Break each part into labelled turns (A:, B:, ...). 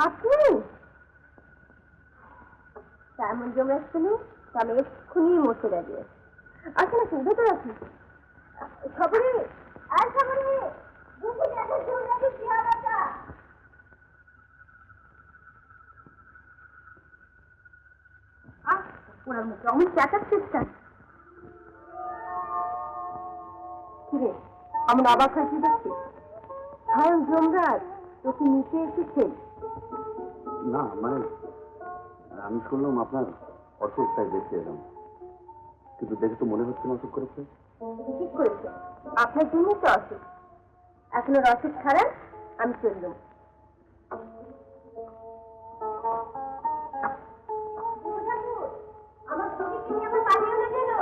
A: আপনি তেমন জমে আসছেন তাহলে এক্ষুনি মরতে রাজি আছে। আচ্ছা না ভেতরে আছি সবাই আর সবাই ওনার মুখে অনেক চেঁচাচ্ছিস কেন? কিরে আমার অবাক হয়ে কি দেখছিস? স্বয়ং যমরাজ তোকে নিতে এসেছেন?
B: না মানে আমি শুনলাম আপনার অসুখ, তাই দেখতে এলাম, কিন্তু দেখে তো মনে হচ্ছে না অসুখ করেছে।
A: ঠিক করেছে, আপনার জন্যই তো অসুখ। এখন ওর অসুখ ছাড়া আমি চললাম। আমার শরীর নিয়ে আমার পালিয়ে না গেল।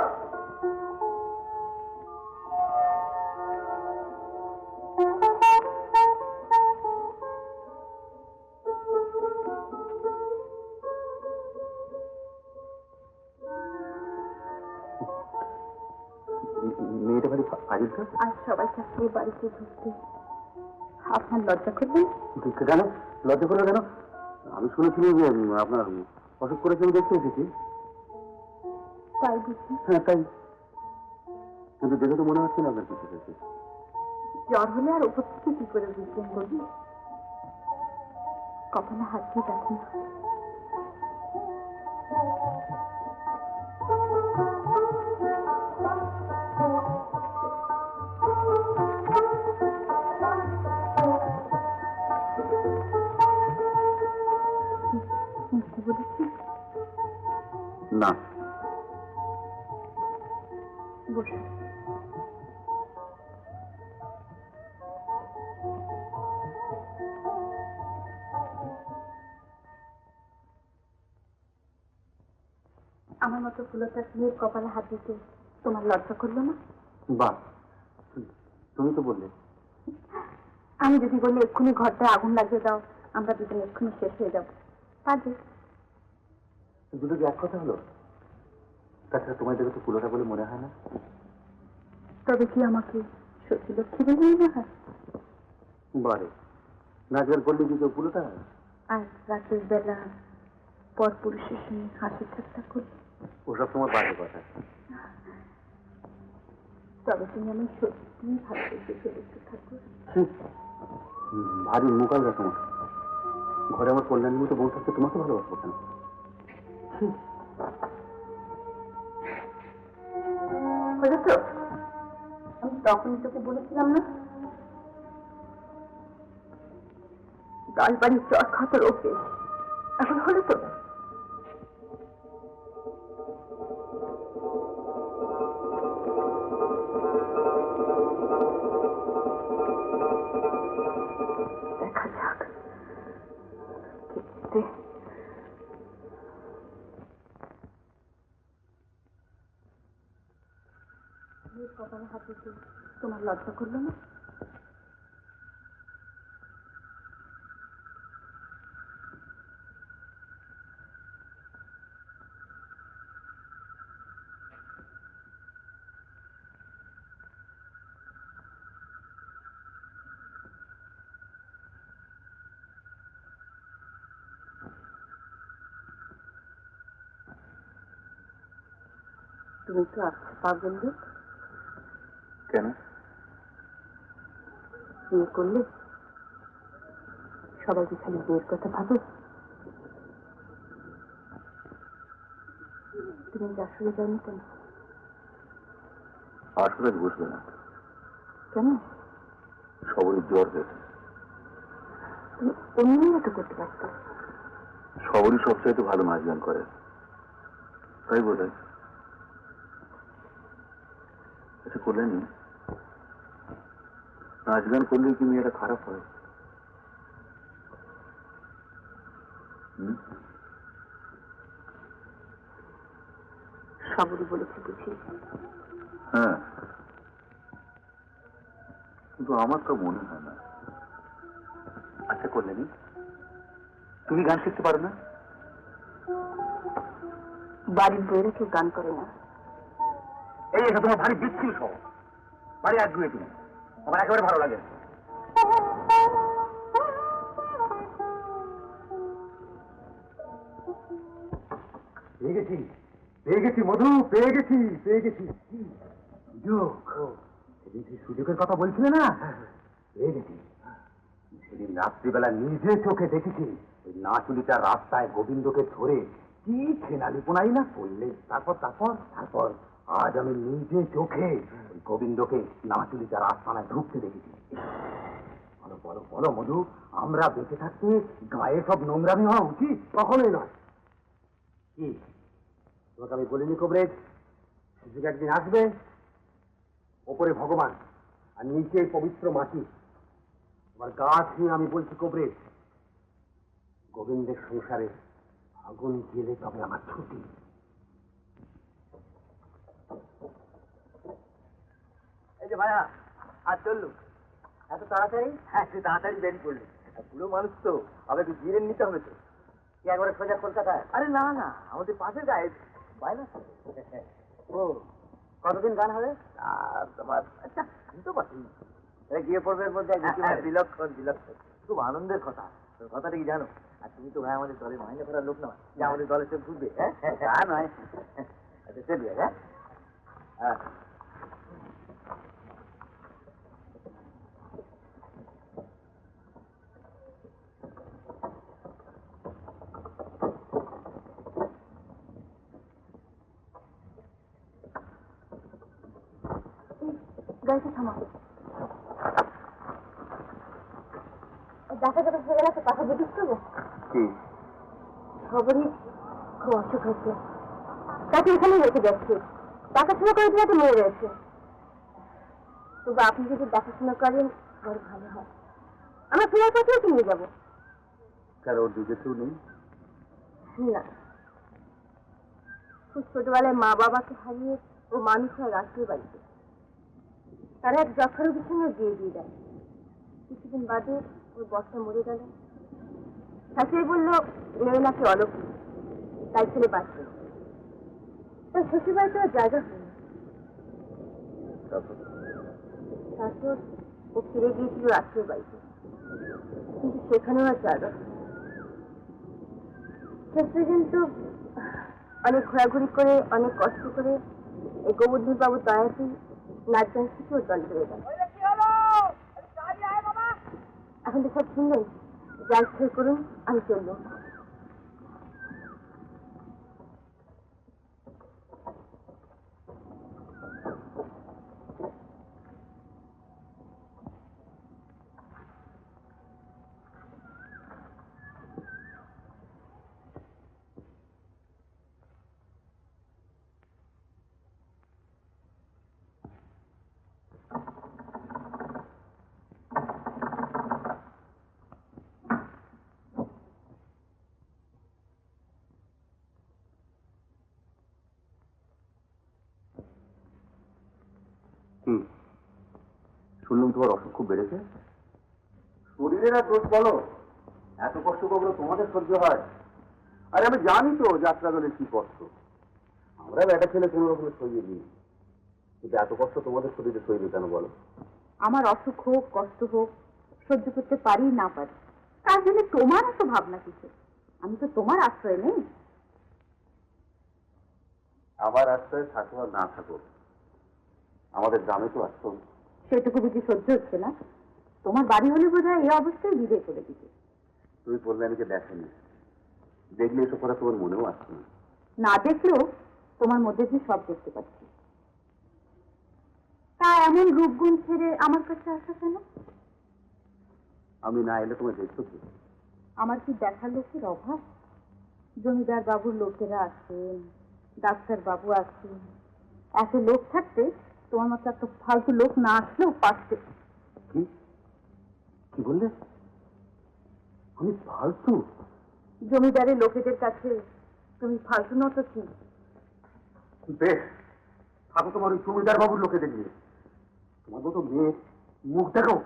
B: মেয়েটা বাড়ি কাজের কাজ
A: আজ সবাই চাকরি বাড়িতে ঢুকতে আপনার লজ্জা করবেন
B: কেন? লজ্জা করলো কেন? আমি শুনেছিলাম যে আপনার অসুখ করেছে, আমি দেখতে এসেছি।
A: তাই বুঝি?
B: হ্যাঁ তাই, কিন্তু দেখে তো মনে হচ্ছে না আপনার কিছু হয়েছে।
A: জ্বর হলে আর উপর থেকে কি করে বুঝবেন বলি? কখনো হাত দিয়ে দেখুন। বলেছি
B: না
A: বসে আমার মতো ফুলতার মেয়ের কপালে হাত দিতে তোমার লজ্জা করলো না?
B: বাহ, তুমি তো বললে।
A: আমি যদি বললে এক্ষুনি ঘরটায় আগুন লাগিয়ে দাও, আমরা দুজন এক্ষুনি শেষ হয়ে যাবো, কাজে
B: দুটো কি এক কথা হলো? তাছাড়া তোমার দেখে তো পুরোটা বলে মনে হয় না।
A: তবে কি আমাকে সত্যি লক্ষ্মী বলে মনে হয়?
B: বারে নাচগান করলে কি কেউ পুরোটা হয়?
A: আর রাতের বেলা পর পুরুষের সঙ্গে হাসি ঠাট্টা করি।
B: ওসব তোমার বাজে কথা।
A: তবে তুমি আমি সত্যি ভালোবেসে চলেছি ঠাকুর।
B: ভারী মোকাবিলা তোমার। ঘরে আমার কল্যাণী মতো বউ থাকতে তোমাকে ভালোবাসবো কেন?
A: বুঝেছো, আমি তখনই তোকে বলেছিলাম না 10 বাড়ির চট খাতার ওকে। এখন হলো তো? দেখা যাক কপালে হাত দিতে তোমার লজ্জা করলো না? তুমি তো আচ্ছা পাগল লোক।
B: কেন?
A: বিয়ে করলে সবাই কি খালি বিয়ের কথা ভাবে? তুমি আসলে যাওনি কেন?
B: আসলে বুঝবে না।
A: কেন?
B: সবরই জ্বর হয়েছে।
A: তুমি এমনি এত করতে পারতো।
B: সবরই সবচাইতে ভালো নাচ গান করে, তাই বোধ হয়। আচ্ছা করলেনি, নাচ গান করলে কি মেয়েটা খারাপ হয়?
A: সবরই বলেছি বুঝি।
B: হ্যাঁ, কিন্তু আমার তো মনে হয় না। আচ্ছা করলেনি, তুমি গান শিখতে পারো না?
A: বাড়ির বইয়েরা কেউ গান করে না।
B: এই এটা তোমার ভারী বিচ্ছিল শহর, ভারী আগ্রহী তুমি, আমার একেবারে ভালো লাগে। পেয়ে গেছি, পেয়ে গেছি মধু, পেয়ে গেছি, পেয়ে গেছি। সুযোগের কথা বলছিলে না, পেয়ে গেছি। সেদিন রাত্রিবেলা নিজে চোখে দেখেছি ওই নাচুলিটার রাস্তায় গোবিন্দকে ধরে কি ছেনালিপোনাই না করলে। তারপর তারপর তারপর আজ আমি নিজে চোখে ওই গোবিন্দকে নাচুলিটার আস্তানায় ঢুকতে দেখেছি। বলো বলো বলো মধু, আমরা বেঁচে থাকতে গায়ে সব নোংরামি হওয়া উচিত? কখনোই নয়। কি তোমাকে আমি বলিনি কবরেজ, সুযোগ একদিন আসবে, ওপরে ভগবান আর নিচে পবিত্র মাটি, তোমার গা ছুঁয়ে আমি বলছি কবরেজ, গোবিন্দের সংসারে আগুন জেলে তবে আমার ছুটি।
C: এই যে ভাইয়া, আর চললু এত তাড়াতাড়ি? হ্যাঁ, তুই তাড়াতাড়ি বেরিয়ে পড়লি, পুরো মানুষ তো, আবার একটু জিরে নিতে হবে তো। কি একবারে সোজা কলকাতায়? আরে না না, আমাদের পাশের গায়ে বাইনা। ও, কতদিন গান হবে? তোমার আচ্ছা, আমি তো পাচ্ছি গিয়ে পড়বে এর মধ্যে বিলক্ষণ বিলক্ষণ, খুব আনন্দের কথা। তোর কথাটা কি জানো? আর তুমি তো ভাই আমাদের দলের মাইনে করার লোক নয় যে আমাদের দলের সব ঘুরবে, হ্যাঁ তা নয়। আচ্ছা চলবে, হ্যাঁ হ্যাঁ।
A: গাড়িটা থামা। দেখা যাবে হয়ে গেল তো, কথা জিজ্ঞেস করবো।
B: কি
A: খবরই খুব অসুখ হয়েছে, তাকে এখানেই রেখে যাচ্ছে। দেখাশোনা করে দিলে তো মেয়ে রয়েছে, তবু আপনি যদি দেখাশোনা করেন বড় ভালো হয়। আমরা ফেরার পথেও কি নিয়ে যাবো?
B: কারো ওর দুধে কেউ নেই?
A: না, খুব ছোটবেলায় মা বাবাকে হারিয়ে ও মানুষ হয় রাষ্ট্রীয় বাড়িতে। তারা এক যক্ষা রোগীর সঙ্গে বিয়ে দিয়ে দেয়। কিছুদিন বাদে ওর বসটা মরে গেল। শাশুড়ি বললো মেয়ে নাকি অলৌকিক, তাই ছেলে বাঁচবে। তাই শ্বশুর বাড়িতে ওর জায়গা হয়নি। তারপর ও ফিরে গিয়েছিল রাষ্ট্রীয় বাড়িতে, কিন্তু সেখানেও আর জায়গা হয়নি। শেষ পর্যন্ত অনেক ঘোরাঘুরি করে, অনেক কষ্ট করে এই গোবর্ধন বাবুর দয়াতেই নাচ গান শিখে ওর দল বেড়ে গেল। এখন তো সব শুনলেন, যা ইচ্ছে করুন, আমি চললাম।
B: শুনলাম তোমার অসুখ খুব বেড়েছে। শরীরের আর দোষ বলো, এত কষ্ট করবো তোমাদের সহ্য হয়? আরে আমি জানি তো যাত্রা দলের কি কষ্ট, আমরা বেটা ছেলে কোনো রকমের সইয়ে দিই, কিন্তু এত কষ্ট তোমাদের শরীরে সইবে কেন বলো?
A: আমার অসুখ হোক, কষ্ট হোক, সহ্য করতে পারি না পারি, তার জন্য তোমার এত ভাবনা কিছু? আমি তো তোমার আশ্রয় নেই।
B: আমার আশ্রয় থাকো আর না থাকো, আমাদের গ্রামে তো আসতো।
A: সেটুকু বুঝি সহ্য হচ্ছে না? তোমার বাড়ি হলে বোধ হয় এই অবস্থায় বিদায় করে দিতে।
B: তুমি বললে আমি দেখেনি, দেখলে এসব কথা তোমার মনেও আসছে না।
A: না দেখলেও তোমার মধ্যে দিয়ে সব দেখতে পাচ্ছি। তা এমন রূপগুণ ছেড়ে আমার কাছে আসা কেন?
B: আমি না এলে তোমার দেখছো কি?
A: আমার কি দেখার লোকের অভাব? জমিদার বাবুর লোকেরা আছেন, ডাক্তার বাবু আছেন, এত লোক থাকতে তোমার মতো এত ফালতু লোক না আসলেও পারছে।
B: কি কি বললে? আমি ফালতু?
A: জমিদারের লোকেদের কাছে তুমি ফালতু নত কি?
B: বেশ, থাকো তোমার ওই জমিদার বাবুর লোকে দেখবে, তোমার মতো মেয়ে মুখ দেখাও।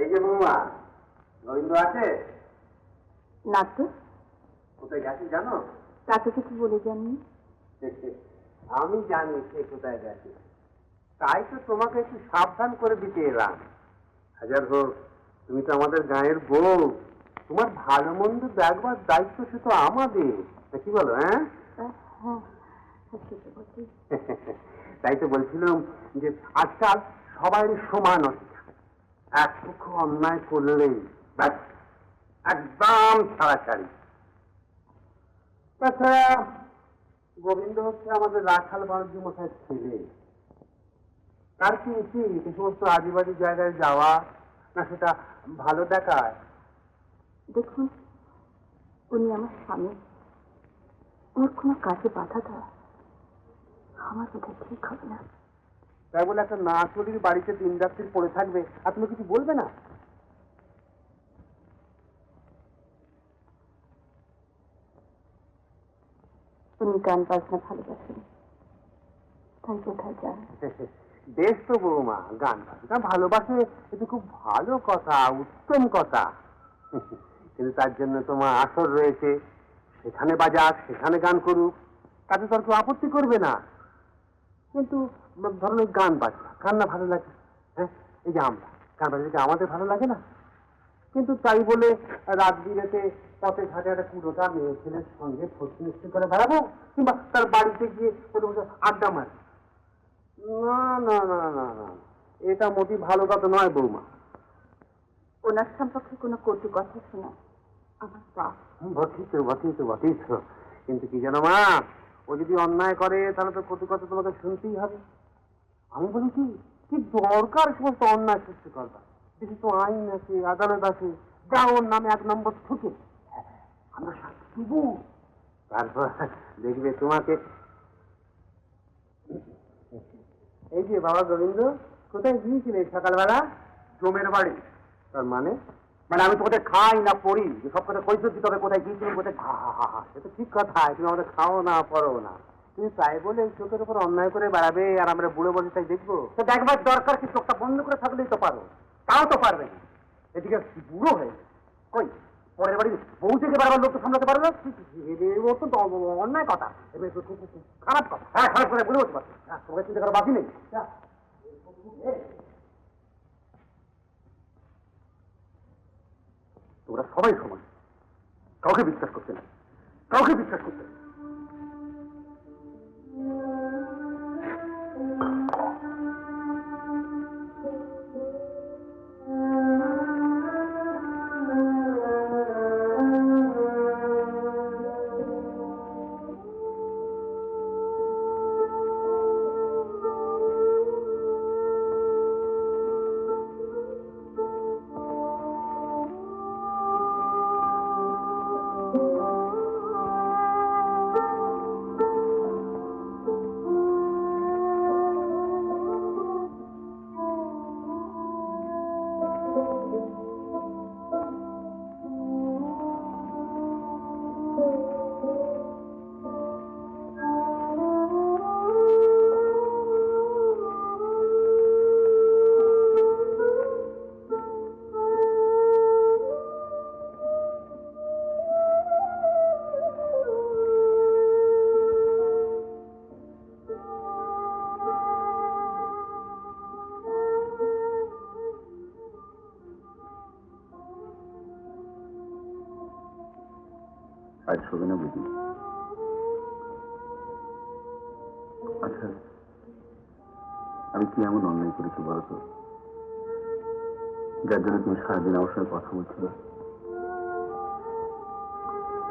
B: এই যে বৌমা, গোবিন্দ আছে?
A: না তো,
B: কোথায় গেছে জানো?
A: তা তো কিছু বলে যাননি।
B: আমি জানি সে কোথায় গেছে, তাই তো তোমাকে একটু সাবধান করে দিতে এলাম। হাজার হোক, তুমি তো আমাদের গায়ের বউ, তোমার ভালো মন্দ দেখবার দায়িত্ব শুধু আমাদের, তা কি বলো? হ্যাঁ,
A: হ্যাঁ, সেটা বলছি।
B: তাই তো বলছিলাম যে আজকাল সবাই সমান অধিকার, এক পক্ষ অন্যায় করলেই ব্যাস একদম ছাড়াছাড়ি। তাছাড়া গোবিন্দ হচ্ছে আমাদের রাখাল বাণিজ্য মশাইয়ের ছেলে, তার কি উচিত এই সমস্ত আদিবাদী জায়গায় যাওয়া, না সেটা ভালো দেখায়?
A: দেখুন, উনি আমার স্বামী, ওর কোনো কাজে বাধা দেওয়া আমার বোধহয় ঠিক হবে না।
B: তাই বলে একটা না চলির বাড়িতে দিন রাত্রি পড়ে থাকবে আর তুমি কিছু বলবে না?
A: উনি গান বাজনা ভালোবাসেন, তাই কোথায় যান।
B: বেশ তো বৌমা, গান বাজনা ভালোবাসে, এটা খুব ভালো কথা, উত্তম কথা। কিন্তু তার জন্য তোমার আসর রয়েছে, সেখানে বাজাক, সেখানে গান করুক, তাতে তোর কেউ আপত্তি করবে না। কিন্তু ধরুন ওই গান বাজনা, গান না ভালো লাগে? হ্যাঁ, এই যে আমরা গান বাজনা আমাদের ভালো লাগে না, কিন্তু তাই বলে রাত বিরেতে পথে ঘাটে একটা কুড়োটা মেয়ে ছেলের সঙ্গে ফষ্টি মিষ্টি করে বেড়াবো, কিংবা তার বাড়িতে গিয়ে বসে বসে আড্ডা মারি? না না না না না, এটা মোটেই ভালো কথা নয় বৌমা।
A: ওনার সম্পর্কে কোনো কটু কথা শোনা আমার পাপ।
B: বটেই তো, বটেই তো, বটেই তো। কিন্তু কি জানো মা, ও যদি অন্যায় করে তাহলে তো কটু কথা তোমাকে শুনতেই হবে। আমি বলি কি, কি দরকার সমস্ত অন্যায় সৃষ্টি করবার? দেশে তো আইন আছে, আদালত আছে, যা ওর নামে 1 নম্বর ঠুকে আমরা শাস্তি দেবো। তারপর দেখবে তোমাকে। এই যে বাবা গোবিন্দ, কোথায় গিয়েছিলে সকালবেলা? জমের বাড়ি। তার মানে? মানে আমি তোমাদের খাই না পড়ি, যে সব কথা কৈফিয়ত দিতে হবে কোথায় গিয়েছিলে, কোথায়। সে তো ঠিক কথা, তুমি আমাদের খাও না পড়ো না, তুমি তাই বলে এই চোখের উপর অন্যায় করে বেড়াবে আর আমরা বুড়ো বসে তাই দেখবো? তো দেখবার দরকার কি, চোখটা বন্ধ করে থাকলেই তো পারো, তাও তো পারবে না। এদিকে বুড়ো হয়ে কই পরের বাড়ি বউ থেকে বারবার লোক তো সামলাতে পারবে না? অত্যন্ত অন্যায় কথা, খারাপ কথা। হ্যাঁ, খারাপ করে বুঝে বসতে পারবে, তোমাকে চিন্তা করা বাকি নেই। তোমরা সবাই সমান, কাউকে বিশ্বাস করতে না, কাউকে বিশ্বাস করতে না। আজ শোবে না বুঝি? আচ্ছা, আমি কি এমন অন্যায় করেছি বলতো, যার জন্য তুমি সারাদিন আমার সঙ্গে কথা বলছো না?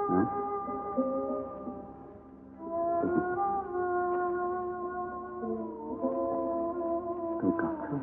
B: হ্যাঁ, তুমি কাঁদছো?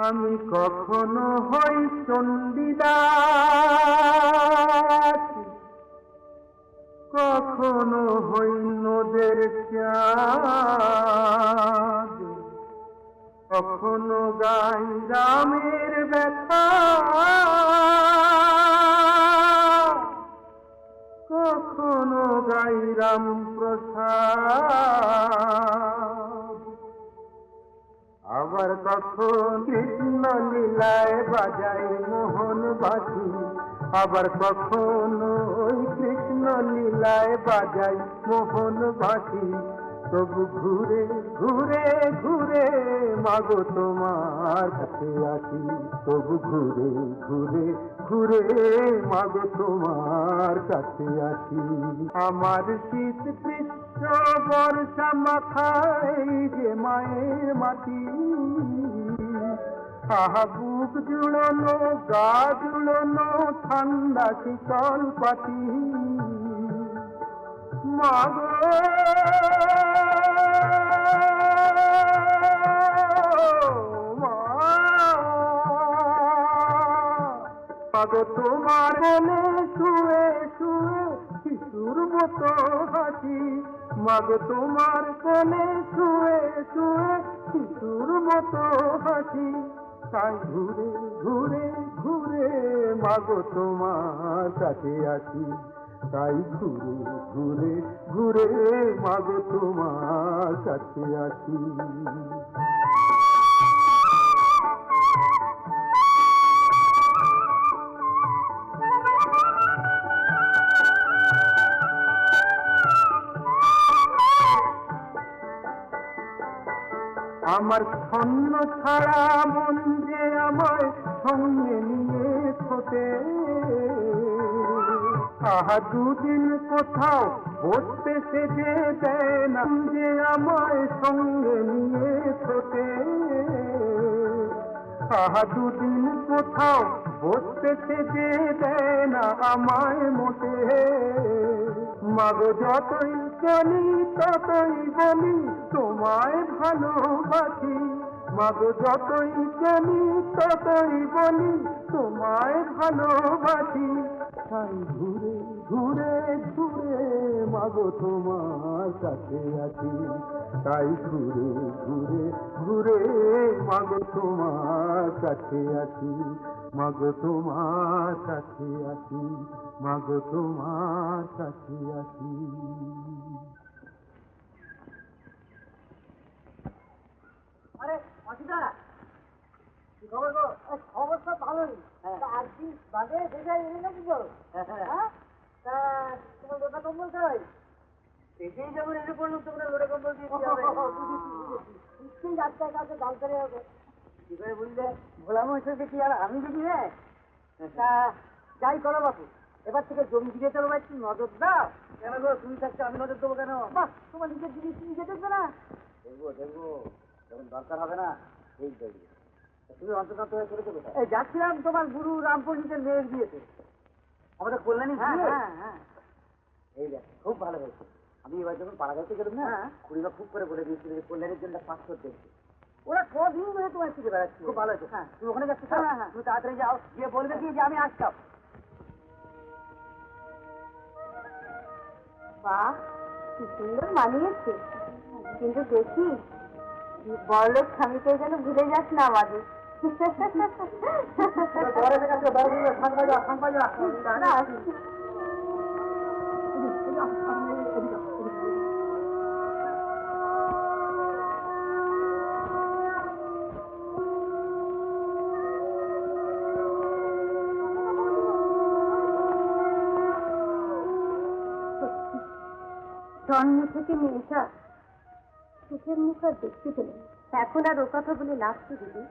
D: আমি কখনো হই চণ্ডীদাস, কখনো হই নদের চাঁদ, কখনো গাই রামের ব্যথা, কখনো গাই রাম প্রসাদ, আবার কখন কৃষ্ণ লীলায় বাজাই মোহন বাসি, আবার কখনো ওই কৃষ্ণ লীলায় বাজাই মোহন বাসি। তবু ঘুরে ঘুরে ঘুরে মাগো তোমার কাছে আসি, তবু ঘুরে ঘুরে ঘুরে মাগো তোমার কাছে আসি। আমার শীত গ্রীষ্ম বর্ষা মাথায় যে মায়ের মাটি, আহা বুক জুড়োনো গা জুড়োনো ঠান্ডা শীতল পাটি, মাগো মাগো তোমার কোলে শুয়ে শুয়ে শিশুর মতো হাসি, মাগো তোমার কোলে শুয়ে শুয়ে শিশুর মতো হাসি। তাই ঘুরে ঘুরে ঘুরে মাগো তোমার কাছে আসি, তাই ঘুরে ঘুরে ঘুরে মাগো তোমার কাছে আসি। আমার ছন্ন ছাড়া মন যে আমায় সঙ্গে নিয়ে ছোটে, আহা দুদিন কোথাও বসতে সে যে দেয় না, যে আমায় সঙ্গে নিয়ে ছোটে, আহা দুদিন কোথাও বসতে সে যে দেয় না আমায় মোটে। মাগো যতই চলি ততই বলি তোমায় ভালোবাসি, মাগো যতই চলি ততই বলি তোমায় ভালোবাসি। তাই ঘুরে ঘুরে ঘুরে মাগো তোমার কাছে আসি, তাই ঘুরে ঘুরে ঘুরে মাগো তোমার কাছে আসি, মাগো তোমার কাছে আসি, মাগো তোমার কাছে আসি।
C: আরে অসিতা, কি খবর গো? খবর সব ভালোই। আজকে বাদে দেখে এনে নাকি গো? হ্যাঁ, তা তোমার লোটা কম্বল চাই এসেই যখন এসে পড়লো তোমরা লোটা কম্বল দিয়ে নিশ্চয়ই রাস্তার কাছে দাল করে হবে। কি করে বুঝলে? ভোলা মহিষের দেখি আর আমি দেখি। হ্যাঁ, তা যাই করো বাপু, এবার থেকে জমি দিকে চলো ভাই, একটু নজর দাও। কেন গো, তুমি থাকছো আমি নজর দেবো কেন? বাহ, তোমার নিজের জিনিস নিজে দেখবে না? দেখবো দেখবো, যখন দরকার হবে না এই দেখবে। তুমি অন্তত হয়ে চলে দেবে। এই যাচ্ছিলাম তোমার গুরু রামপণ্ডিতের মেয়ের বিয়েতে, আমাদের কল্যাণী। হ্যাঁ হ্যাঁ, এই দেখ খুব ভালো হয়েছে। আমি এবার যখন পাড়া গাইতে গেলাম না, খুড়িমা খুব করে বলে দিয়েছিল যে কল্যাণীর জন্য পাসপোর্ট দেখবে। ওরা কদিন ধরে তোমার শিখে বেড়াচ্ছে, খুব ভালো হয়েছে। হ্যাঁ, তুমি ওখানে যাচ্ছ? হ্যাঁ হ্যাঁ, তুমি তাড়াতাড়ি যাও, গিয়ে বলবে কি যে আমি আসতাম।
A: বাহ, কি সুন্দর মানিয়েছে, কিন্তু দেখি বড়লোক স্বামীকে যেন ভুলে যাস না আমাদের। দাঁড়া, আসছি। জন্ম থেকে মেয়েটা সুখের মুখ আর দেখতে পেলেন। এখন আর ও কথা বলে লাভ কি দিদি?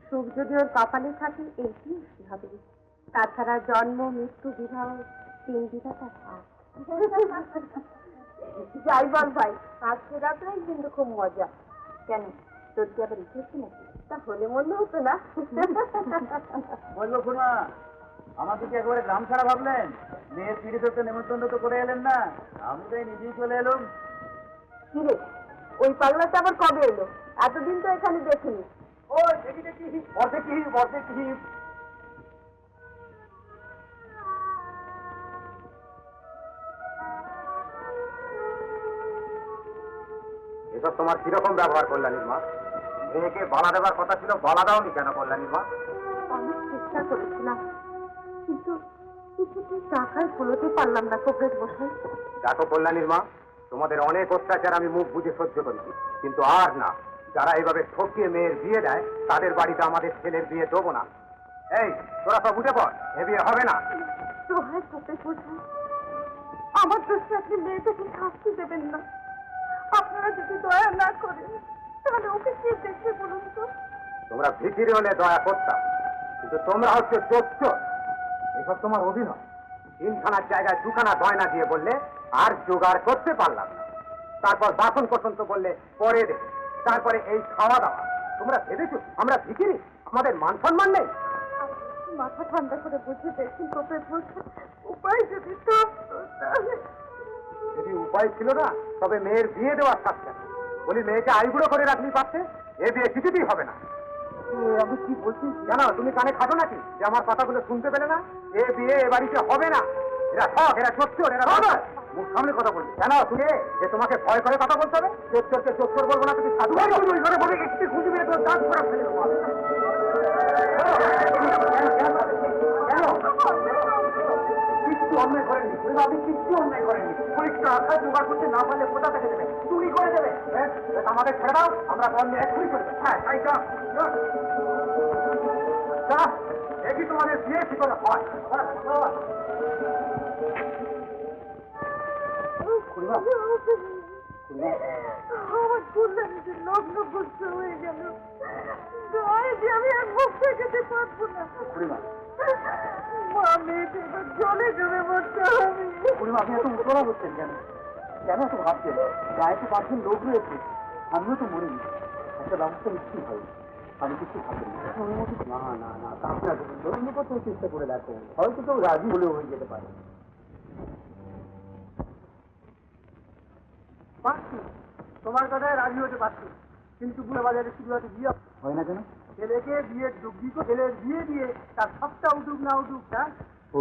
A: সুখ যদি ওর কপালে থাকে এইটি হবে। তাছাড়া জন্ম মৃত্যু বিবাহ তিন বিধাতা হাত। যাই বল ভাই, আজকে রাত্রেই কিন্তু খুব মজা। কেন, তোর কি আবার ইচ্ছে হচ্ছে নাকি? তা হলে মনে হতো না।
C: বলবো খুড়মা, আমাকে কি একেবারে গ্রাম ছাড়া ভাবলেন? মেয়ের পিড়ি ধরতে নেমন্তন্ন তো করে এলেন না, আমি তাই নিজেই চলে এলাম।
A: কি রে, ওই পাগলাটা আবার কবে এলো? এতদিন তো এখানে দেখিনি।
C: ও দেখি দেখি, বর্ষে কি বর্ষে কি।
B: এসব তোমার কিরকম ব্যবহার কল্যাণীর মা? মেয়েকে বলা দেবার কথা ছিল, বলা দাওনি কেন কল্যাণীর মা?
A: অনেক চেষ্টা করেছিলাম, কিন্তু কিছুতেই টাকায় ফলতে পারলাম না কবরেজ বসাই।
B: দেখো কল্যাণীর মা, তোমাদের অনেক অত্যাচার আমি মুখ বুঝে সহ্য করেছি, কিন্তু আর না। যারা এইভাবে ঠকিয়ে মেয়ের বিয়ে দেয়, তাদের বাড়িতে আমাদের ছেলের বিয়ে দেবো না। এই তোরা সব উঠে পড়, এ বিয়ে হবে না।
A: দোহাই কবরেজ বসাই, আমার দোষে আপনি মেয়েটাকে শাস্তি দেবেন না। আপনারা যদি দয়া না করেন, তাহলে ওকে কে দেখে বলুন তো?
B: তোমরা ভিখিরি হলে দয়া করতাম, কিন্তু তোমরা হচ্ছে চোর। এসব তোমার অভিনয়। 3খানার জায়গায় 2খানা গয়না দিয়ে বললে আর জোগাড় করতে পারলাম না। তারপর বাসন কোসন তো বললে পরে দে। তারপরে এই খাওয়া দাওয়া। তোমরা ভেবেছো আমরা ভিখিরি, আমাদের মান সম্মান নেই?
A: মাথা ঠান্ডা করে বুঝে দেখুন কবরেজ বসাই, উপায় যদি থাকতো তাহলে।
B: যদি উপায় ছিল না, তবে মেয়ের বিয়ে দেওয়ার থাকছে। বলি মেয়েকে আইবুড়ো করে রাখলি পারছে, এ বিয়ে কিছুতেই হবে না।
C: আমি কি বলছি?
B: কেন তুমি কানে খাটো নাকি যে আমার কথাগুলো শুনতে পেলে না? এ বিয়ে এ বাড়িতে হবে না। এরা সব, এরা চোর, এরা মুখ সামনে কথা বলবে কেন? তুমি যে তোমাকে ভয় করে কথা বলতে হবে? চোরকে চোর বলবো না, তুমি সাধু বলে একটি খুঁজে মেরে তোর দাঁত খোরা ফেলে দেবো। কিচ্ছু অন্যায় করেননি, আপনি কিচ্ছু অন্যায় করেননি। পরীক্ষা আশা জোগাড় করতে না পারলে কোথা থেকে দেবে? চুরি করে দেবে। আমাদের ছেড়ে দাও, আমরা বন্ধে এক্ষুনি করবে। হ্যাঁ তাই দেখি তোমাদের বিয়ে কি করে হয়।
A: আমার কল্যাণীদের লগ্ন করতে হয়ে গেল। দয় যে আমি আর মুখ দেখাতে পারবো না। মা মেয়েকে এবার জলে জমে মরতে হবে।
C: খুড়িমা, আপনি এত উত্তরা হচ্ছেন কেন? কেন এত ভাবছেন? গায়ে তো 5 জন লোক রয়েছে, আমিও তো মরিনি। একটা ব্যবস্থা নিশ্চয়ই হয়। আমি কিছু ভাববেন না। না না, আপনার অন্য কোথাও চেষ্টা করে দেখো, হয়তো কেউ রাজি হলেও হয়ে যেতে পারে। পারছি, তোমার কথায় রাজি হতে পারছি, কিন্তু বুড়ো বাজারে শুধু হয়তো বিয়ে হয় না কেন? ছেলেকে বিয়ের যোগ্যী করে ছেলের বিয়ে দিয়ে তার সবটা উঠুক না উঠুক, হ্যাঁ? ও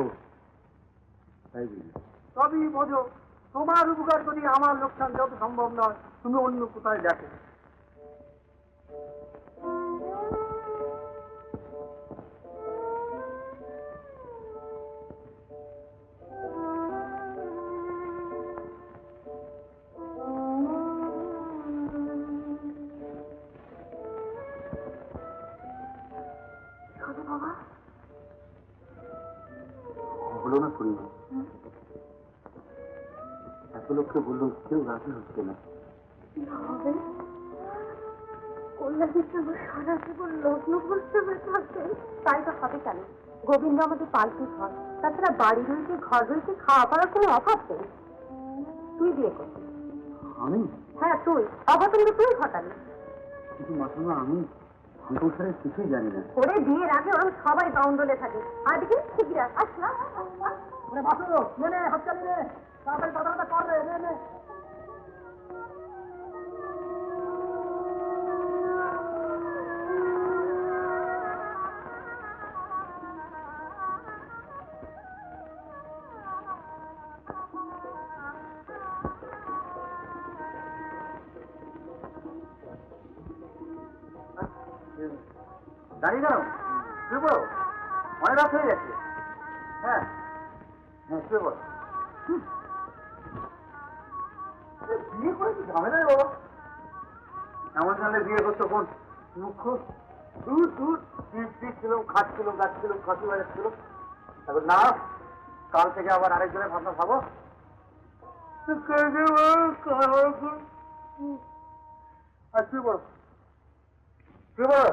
C: তাই বুঝি। সবই বোঝো, তোমার উপকার করি আমার লোকসান যত সম্ভব নয়, তুমি অন্য কোথায় দেখো।
A: বাবা
C: হলো না শুনি, এত লোককে বললো, কেউ রাজি হচ্ছে না।
A: কি হবে? কল্যাণীর সঙ্গে সারা জীবন লগ্ন করতে থাকে। তাই তো হবে কেন? গোবিন্দ আমাদের পাল্টি ঘর, তাছাড়া বাড়ি রয়েছে, ঘর রয়েছে, খাওয়া পড়ার কোনো অভাব নেই। তুই বিয়ে করবি?
C: আমি?
A: হ্যাঁ তুই, অঘটন তো তুই ঘটালি।
C: কিন্তু মাসিমা, আমি সংসারের কিছুই জানি না।
A: ওরে বিয়ের আগে ওরা সবাই বাউন্ডলে থাকে, আর দেখি ঠিকরা আসলাম।
C: হাততালি নে, তাড়াতাড়ি কথাটা কর রে, নে। দাঁড়িয়ে দাও, শুয়ে পড়ো, অনেক রাত হয়ে গেছে। হ্যাঁ হ্যাঁ, শুয়ে পড়ো। বিয়ে করেছি ঝামেলা রে বাবা। এমন জানলে বিয়ে করতো কোন মুখ্য? দূর দূর ছিলাম, খাচ্ছিলাম, গাচ্ছিলাম, খাসি বাজাচ্ছিল। তারপর না, কাল থেকে আবার আরেকজনের ভাবনা ভাবো। আর শুয়ে পড়ো, শুয়ে পড়ো।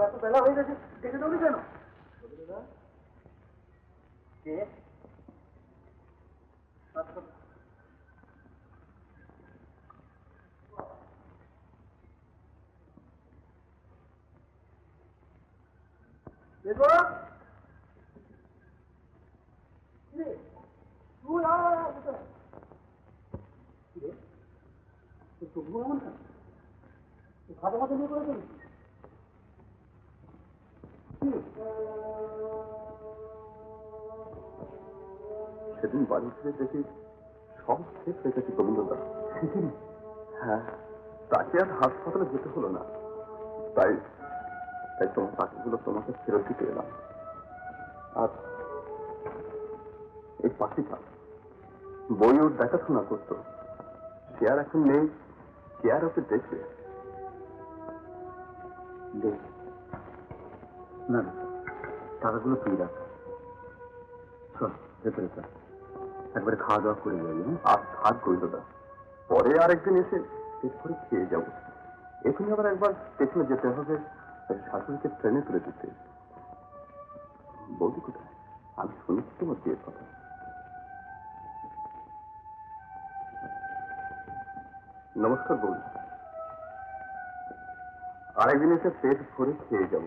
C: এত বেলা হয়ে গেছে, দেখে দৌড়ি কেন? কে? দেখো তুই খাতা মাথা নিয়ে করে চলিস?
B: সেদিন বাড়ি ফিরে দেখি সব শেষ রেখেছি গোবিন্দদা। হ্যাঁ, তাকে আর হাসপাতালে যেতে হলো না। তাই তাই তোমার পাখিগুলো তোমাকে ফেরত দিতে এলাম। আর এই পাখিটা বই ওর দেখাশোনা করতো, সে আর এখন নেই, কে আর ওকে দেখবে? না না, টাকাগুলো তুই রাখ। চল ভেতরে চল, একবারে খাওয়া দাওয়া করে যাবি। আর থাক গোবিন্দদা, পরে আরেকদিন এসে পেট করে খেয়ে যাব। এখানে আবার একবার স্টেশনে যেতে হবে, শাশুড়িকে ট্রেনে তুলে দিতে। বৌদি কোথায়? আমি শুনেছি তোমার বিয়ের কথা। নমস্কার বৌদি, আরেকদিন এসে পেট ভরে খেয়ে যাব।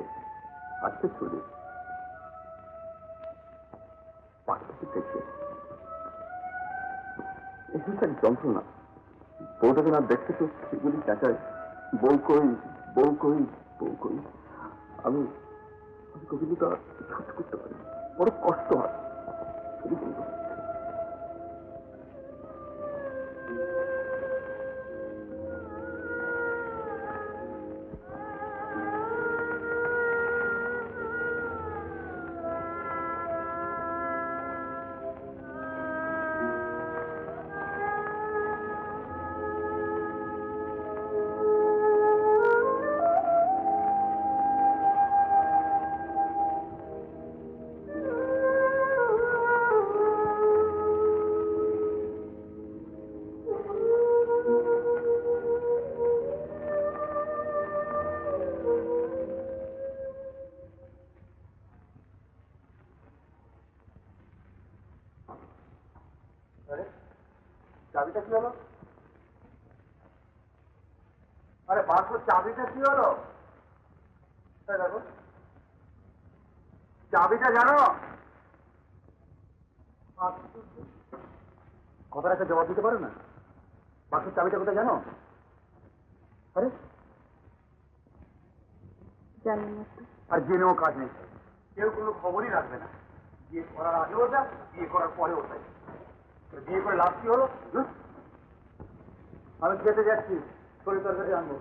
B: আজকে চলে পাখিকে দেখে এখানকার যন্ত্রণা। বউটাকে না দেখতে তো সেগুলি চাচাই, বউ কই, বউ কই, বউ কই। আমি কবিতা সহ্য করতে পারি, বড় কষ্ট হয়।
C: চাবিটা কি হলো? আরে বাসুর চাবিটা কি হলো? দেখো চাবিটা জানো? কথার একটা জবাব দিতে পারো না? বাসুর চাবিটা কোথায় জানো? আরে
A: জানি না।
C: আর জেনেও কাজ নেই, কেউ কোনো খবরই রাখবে না। বিয়ে করার আগেও যা, বিয়ে করার পরেও তাই। বিয়ে করে লাভ কি হলো? আমি খেতে যাচ্ছি, শরীর তরকারি আনবো।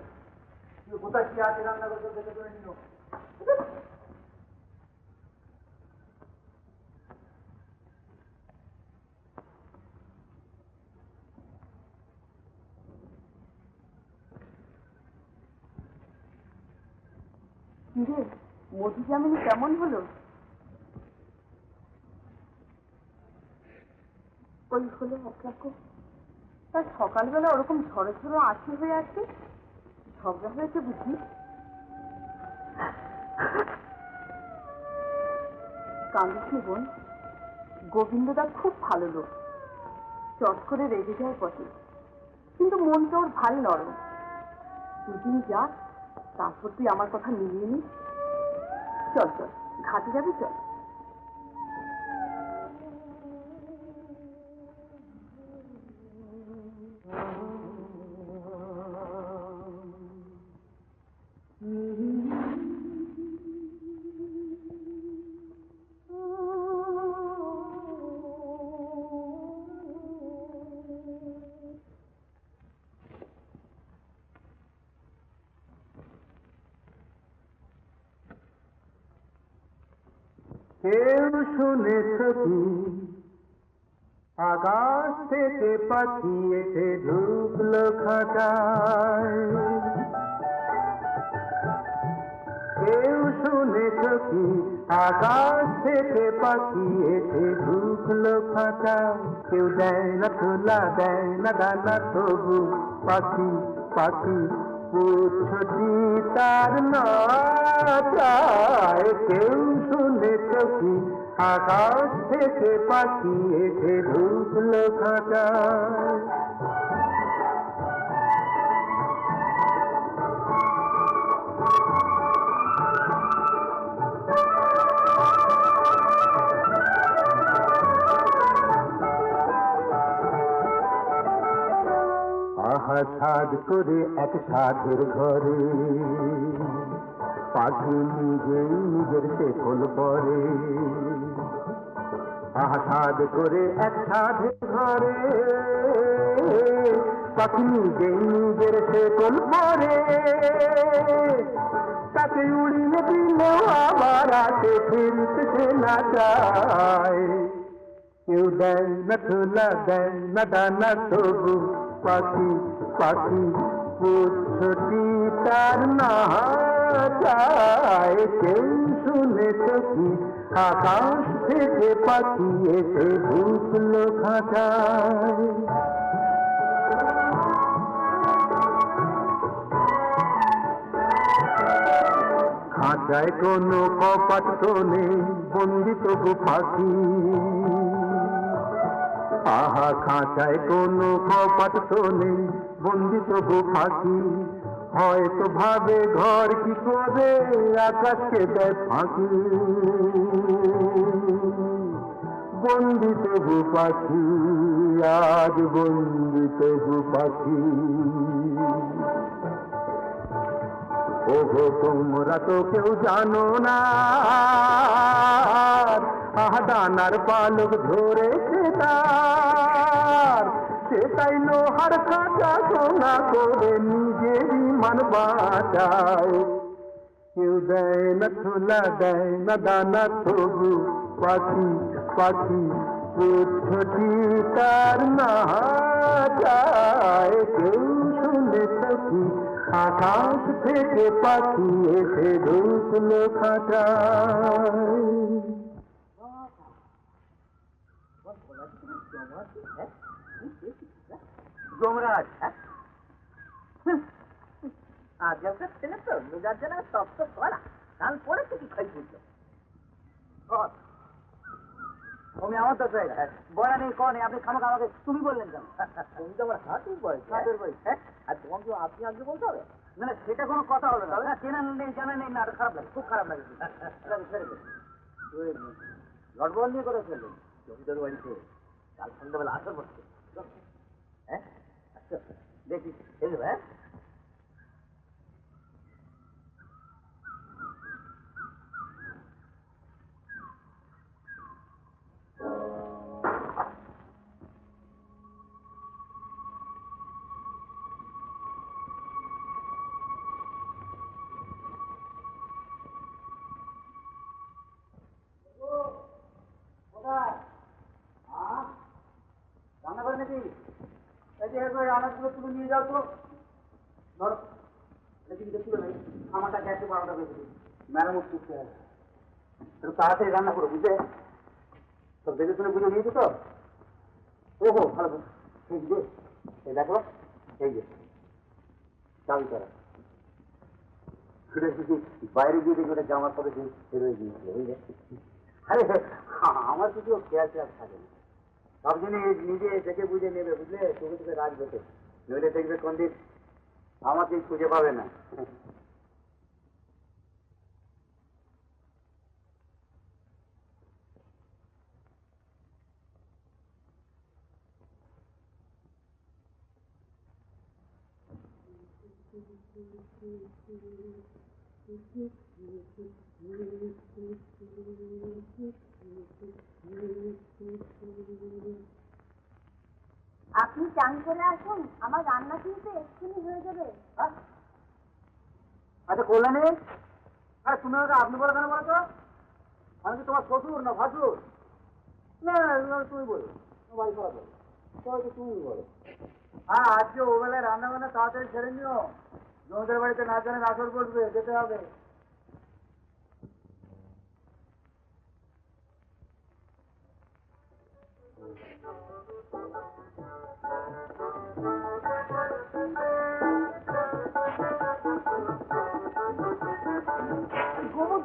C: তুই কোথায় কি আছে রান্না করতে দেখে করে নিও।
A: কিরে, মধু জামিনী কেমন হলো? ওই হলো একরকম। তার সকালবেলা ওরকম ঝড়ো ঝড়ো আঁচি হয়ে আছে, ঝগড়া হয়েছে বুঝি? কান্দিস নি বোন, গোবিন্দদা খুব ভালো লোক, চট করে রেগে যায় বটে, কিন্তু মনটা ওর ভারী নরম। দুদিন যাক, তারপর তুই আমার কথা মিলিয়ে নিস। চল চল, ঘাটে যাবি চল।
D: কেউ শুনেছ কি আকাশ থেকে পাখি এসে ঢুকলো খাঁচায়? কেউ শুনেছ কি আকাশ থেকে পাখি এসে ঢুকলো খাঁচায়? কেউ দেয় না তোলা, দেয় না দানা, তবু পাখি পাখি পুচ্ছটি তার না চায় কেউ শুনেছ কি আকাশ থেকে পাখি এসে ঢুকলো খাঁচায় আহা সাধ করে এক সাধের ঘরে পাখি নিজেই নিজের শেকল পরে আহা সাধ করে এক সাধের ঘরে পাখি নিজেই নিজের শেকল পরে তাকে উড়িয়ে দিল আবার আসে ফিরতে সে না চায় কেউ দেয় না ছোলা দেয় না দানা তবু পাখি পাখি পুচ্ছটি তার না চায় কেউ শুনেছ কি আকাশ থেকে পাখি এসে ঢুকলো খাঁচায় খাঁচায় কোনো কপাট তো নেই বন্দি তবু পাখি আহা খাঁচায় কোনো কপাট তো নেই বন্দি তবু পাখি হয়তো ভাবে ঘর কি করে আকাশকে দেয় ফাঁকি বন্দি তবু পাখি আজ বন্দি তবু পাখি ওগো তোমরা তো কেউ জানো না আহা দানার পালক ধরেছে তার সেটাই লোহার কাঁচা সোনা করে নিজেরই মান বাঁচায় কেউ দেয় না ছোলা দেয় না দানা তবু পাখি পাখি পুচ্ছটি তার না চায় কেউ শুনেছ কি আকাশ থেকে পাখি এসে ঢুকলো খাঁচায়
C: যমরাজ আজকাল ছেলে তো মেজার জানা সব তো করা কাল পরে থেকে খাই বুঝলো তুমি আমার তো বলা নেই কনে আপনি খামাখা আমাকে তুমি বললেন কেন তুমি তো আমার হাতের বয়স হাতের বয়স হ্যাঁ আর তোমাকে আপনি আজকে বলতে হবে না না সেটা কোনো কথা হলো না না চেনা নেই জানা নেই না খারাপ লাগে খুব খারাপ লাগে ছেড়ে দে লটবল নিয়ে করে ফেললেন জমিদার বাড়িতে কাল সন্ধ্যাবেলা আসর বসছে হ্যাঁ আচ্ছা দেখি এই হ্যাঁ রান্না করে নাকি এই যে রান্নাগুলো তুলে নিয়ে যাও তো ধরো দেখি দেখছিল নাকি আমারটা গ্যাসে 12টা বেজে দিই ম্যাডাম উঠতে হবে একটু তাড়াতাড়ি রান্না করো বুঝলে সব দেখে শুনে বুঝে নিয়েছো তো ওহো ভালো ঠিক যে এই দেখো এই যে চাবি করা বাইরে গিয়ে দেখি ওটা জামার পরে বেরোয় গিয়েছিল বুঝলে আরে আমার কিছু খেয়াল খেয়াল থাকে না সব জিনিস নিজে দেখে বুঝে নেবে বুঝলে চোখে চোখে রাখবে তো নইলে দেখবে কোন দিন আমাকেই খুঁজে পাবে না
A: আপনি চান করে আসুন আমার রান্না কিন্তু এক্ষুনি হয়ে যাবে
C: আচ্ছা কল্যাণী আরে তুমি আমাকে আপনি বলো কেন বলো তো আমি কি তোমার শ্বশুর না ভাসুর না তুমি বলো বাড়ি করা বলো তো তুমি বলো হ্যাঁ আজকে ও বেলায় রান্না বান্না তাড়াতাড়ি ছেড়ে নিও জমিদার বাড়িতে না জানে আসর বসবে যেতে হবে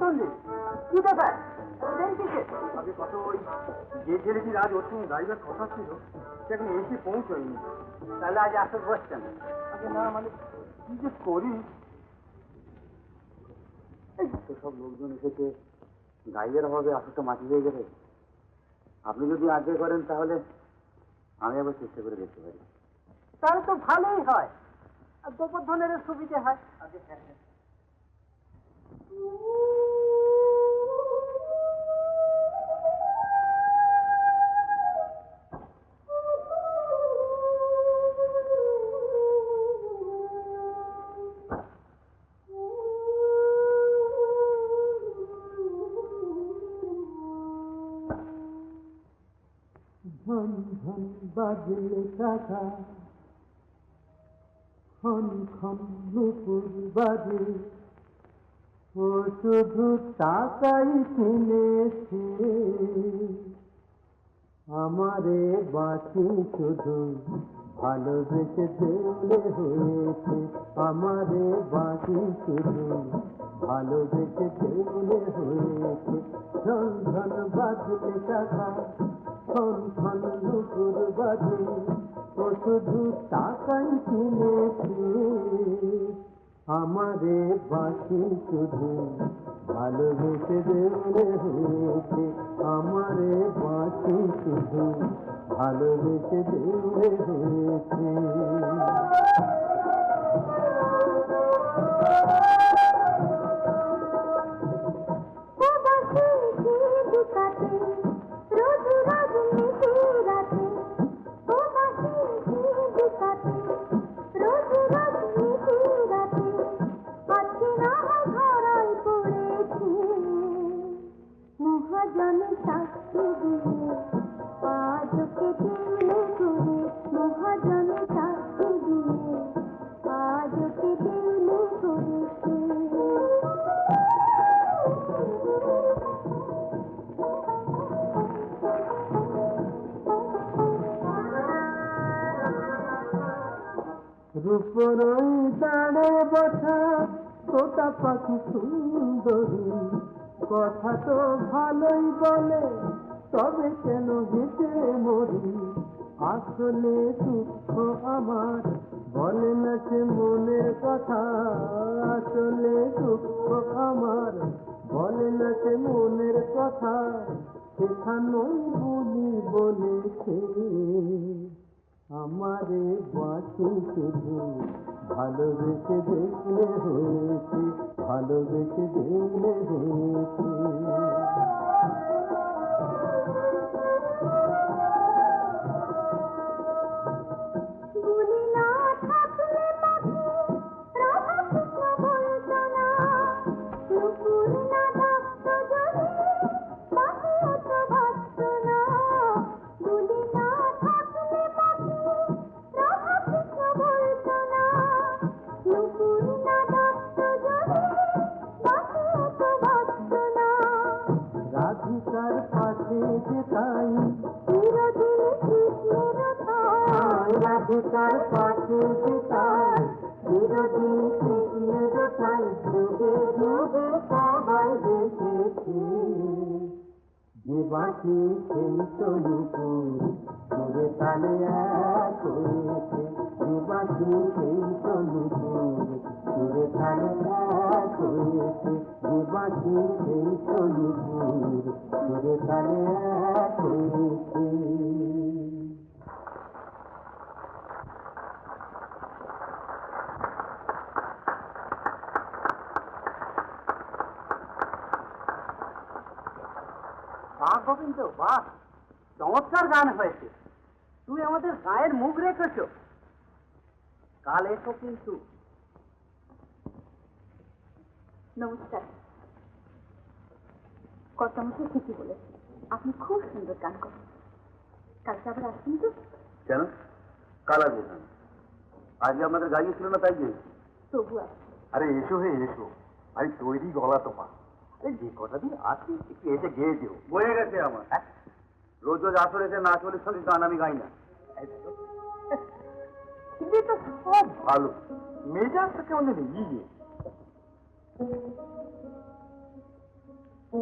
C: শুনলি কি ব্যাপার আগে কত ওই যে ছেলেটি আজ ওর সঙ্গে গাড়িটার কথা ছিল সে এখন এসে পৌঁছয়নি। তাহলে আজ আসতে বসছেন আগে না মানে কি যে করি।
B: তো সব লোকজন এসেছে, গাইয়ের অভাবে আসরটা মাটি হয়ে গেলে আপনি যদি আগে করেন তাহলে আমি আবার চেষ্টা করে দেখতে পারি।
C: তাহলে তো ভালোই হয়, আর গোবর্ধনের সুবিধে হয়। আগে হ্যাঁ হ্যাঁ
D: ঝন ঝন বাজলে টাকা, খন খন নুপুর বাজে, ও শুধু টাকাই কিনেছে আমারে বাঁচি শুধু ভালোবেসে দেউলে হয়েছে, আমারে বাঁচি শুধু ভালোবেসে দেউলে হয়েছে। ঝন ঝন বাজলে টাকা, খন খন নুপুর বাজে, ও শুধু টাকাই কিনেছে আমারে বাঁচি শুধু ভালোবেসে দেউলে হয়েছে, আমারে বাঁচি শুধু ভালোবেসে দেউলে হয়েছে।
A: মহাজনে সাক্ষী দিয়ে আজকে দিলে করে, মহাজনে সাক্ষী দিয়ে আজকে দিলে করেছে।
D: রূপরই দাঁড়ে বসা তোতা পাখি সুন্দরী, কথা তো ভালোই বলে তবে কেন হেঁটে মরি, আসলে দুঃখ আমার বলে না সে মনের কথা, আসলে দুঃখ আমার বলে না সে মনের কথা, সেখানেই বলি বলেছে আমারে বাঁচি শুধু ভালোবেসে দেখলে হয়েছে, ভালোবেসে দেখলে হয়েছে। রাধিকার পাশে যে তাই চিরদিন কৃষ্ণের ঠাই, রাধিকার পাশে যে তাই চিরদিন কৃষ্ণের ঠাই, যুগে যুগে সবাই দেখেছি যে বাকি সেই তলুপুর সুরে তালে এক হয়েছে, যে বাকি সেই তলুপুর সুরে তালে এক হয়েছে, যে বাকি সেই তলুপুর সুরে তালে এক হয়েছে।
C: বাহ গোবিন্দ বাহ, চমৎকার গান হয়েছে। তুই আমাদের গায়ের মুখ রেখেছ। কাল এসো কিন্তু।
A: নমস্কার। কর্তামশাই ঠিকই বলেছে, আপনি খুব সুন্দর গান করেন। কালকে আবার আসবেন তো?
B: কেন কাল আসবো কেন? আজকে আপনাদের গাড়ি ছিল না তাই গিয়েছি।
A: তবু আসবেন।
B: আরে এসো হে এসো, আরে তৈরি গলা তোমার। আরে যে কটা দিন আছে একটু এসে গেয়ে দিও। বয়ে গেছে আমার। রোজ রোজ আসর এসে না চলে সঙ্গে গান আমি গাই না।
C: তুমি তো সব ভালো, মেজাজটা কেমন ইয়ে। দেখি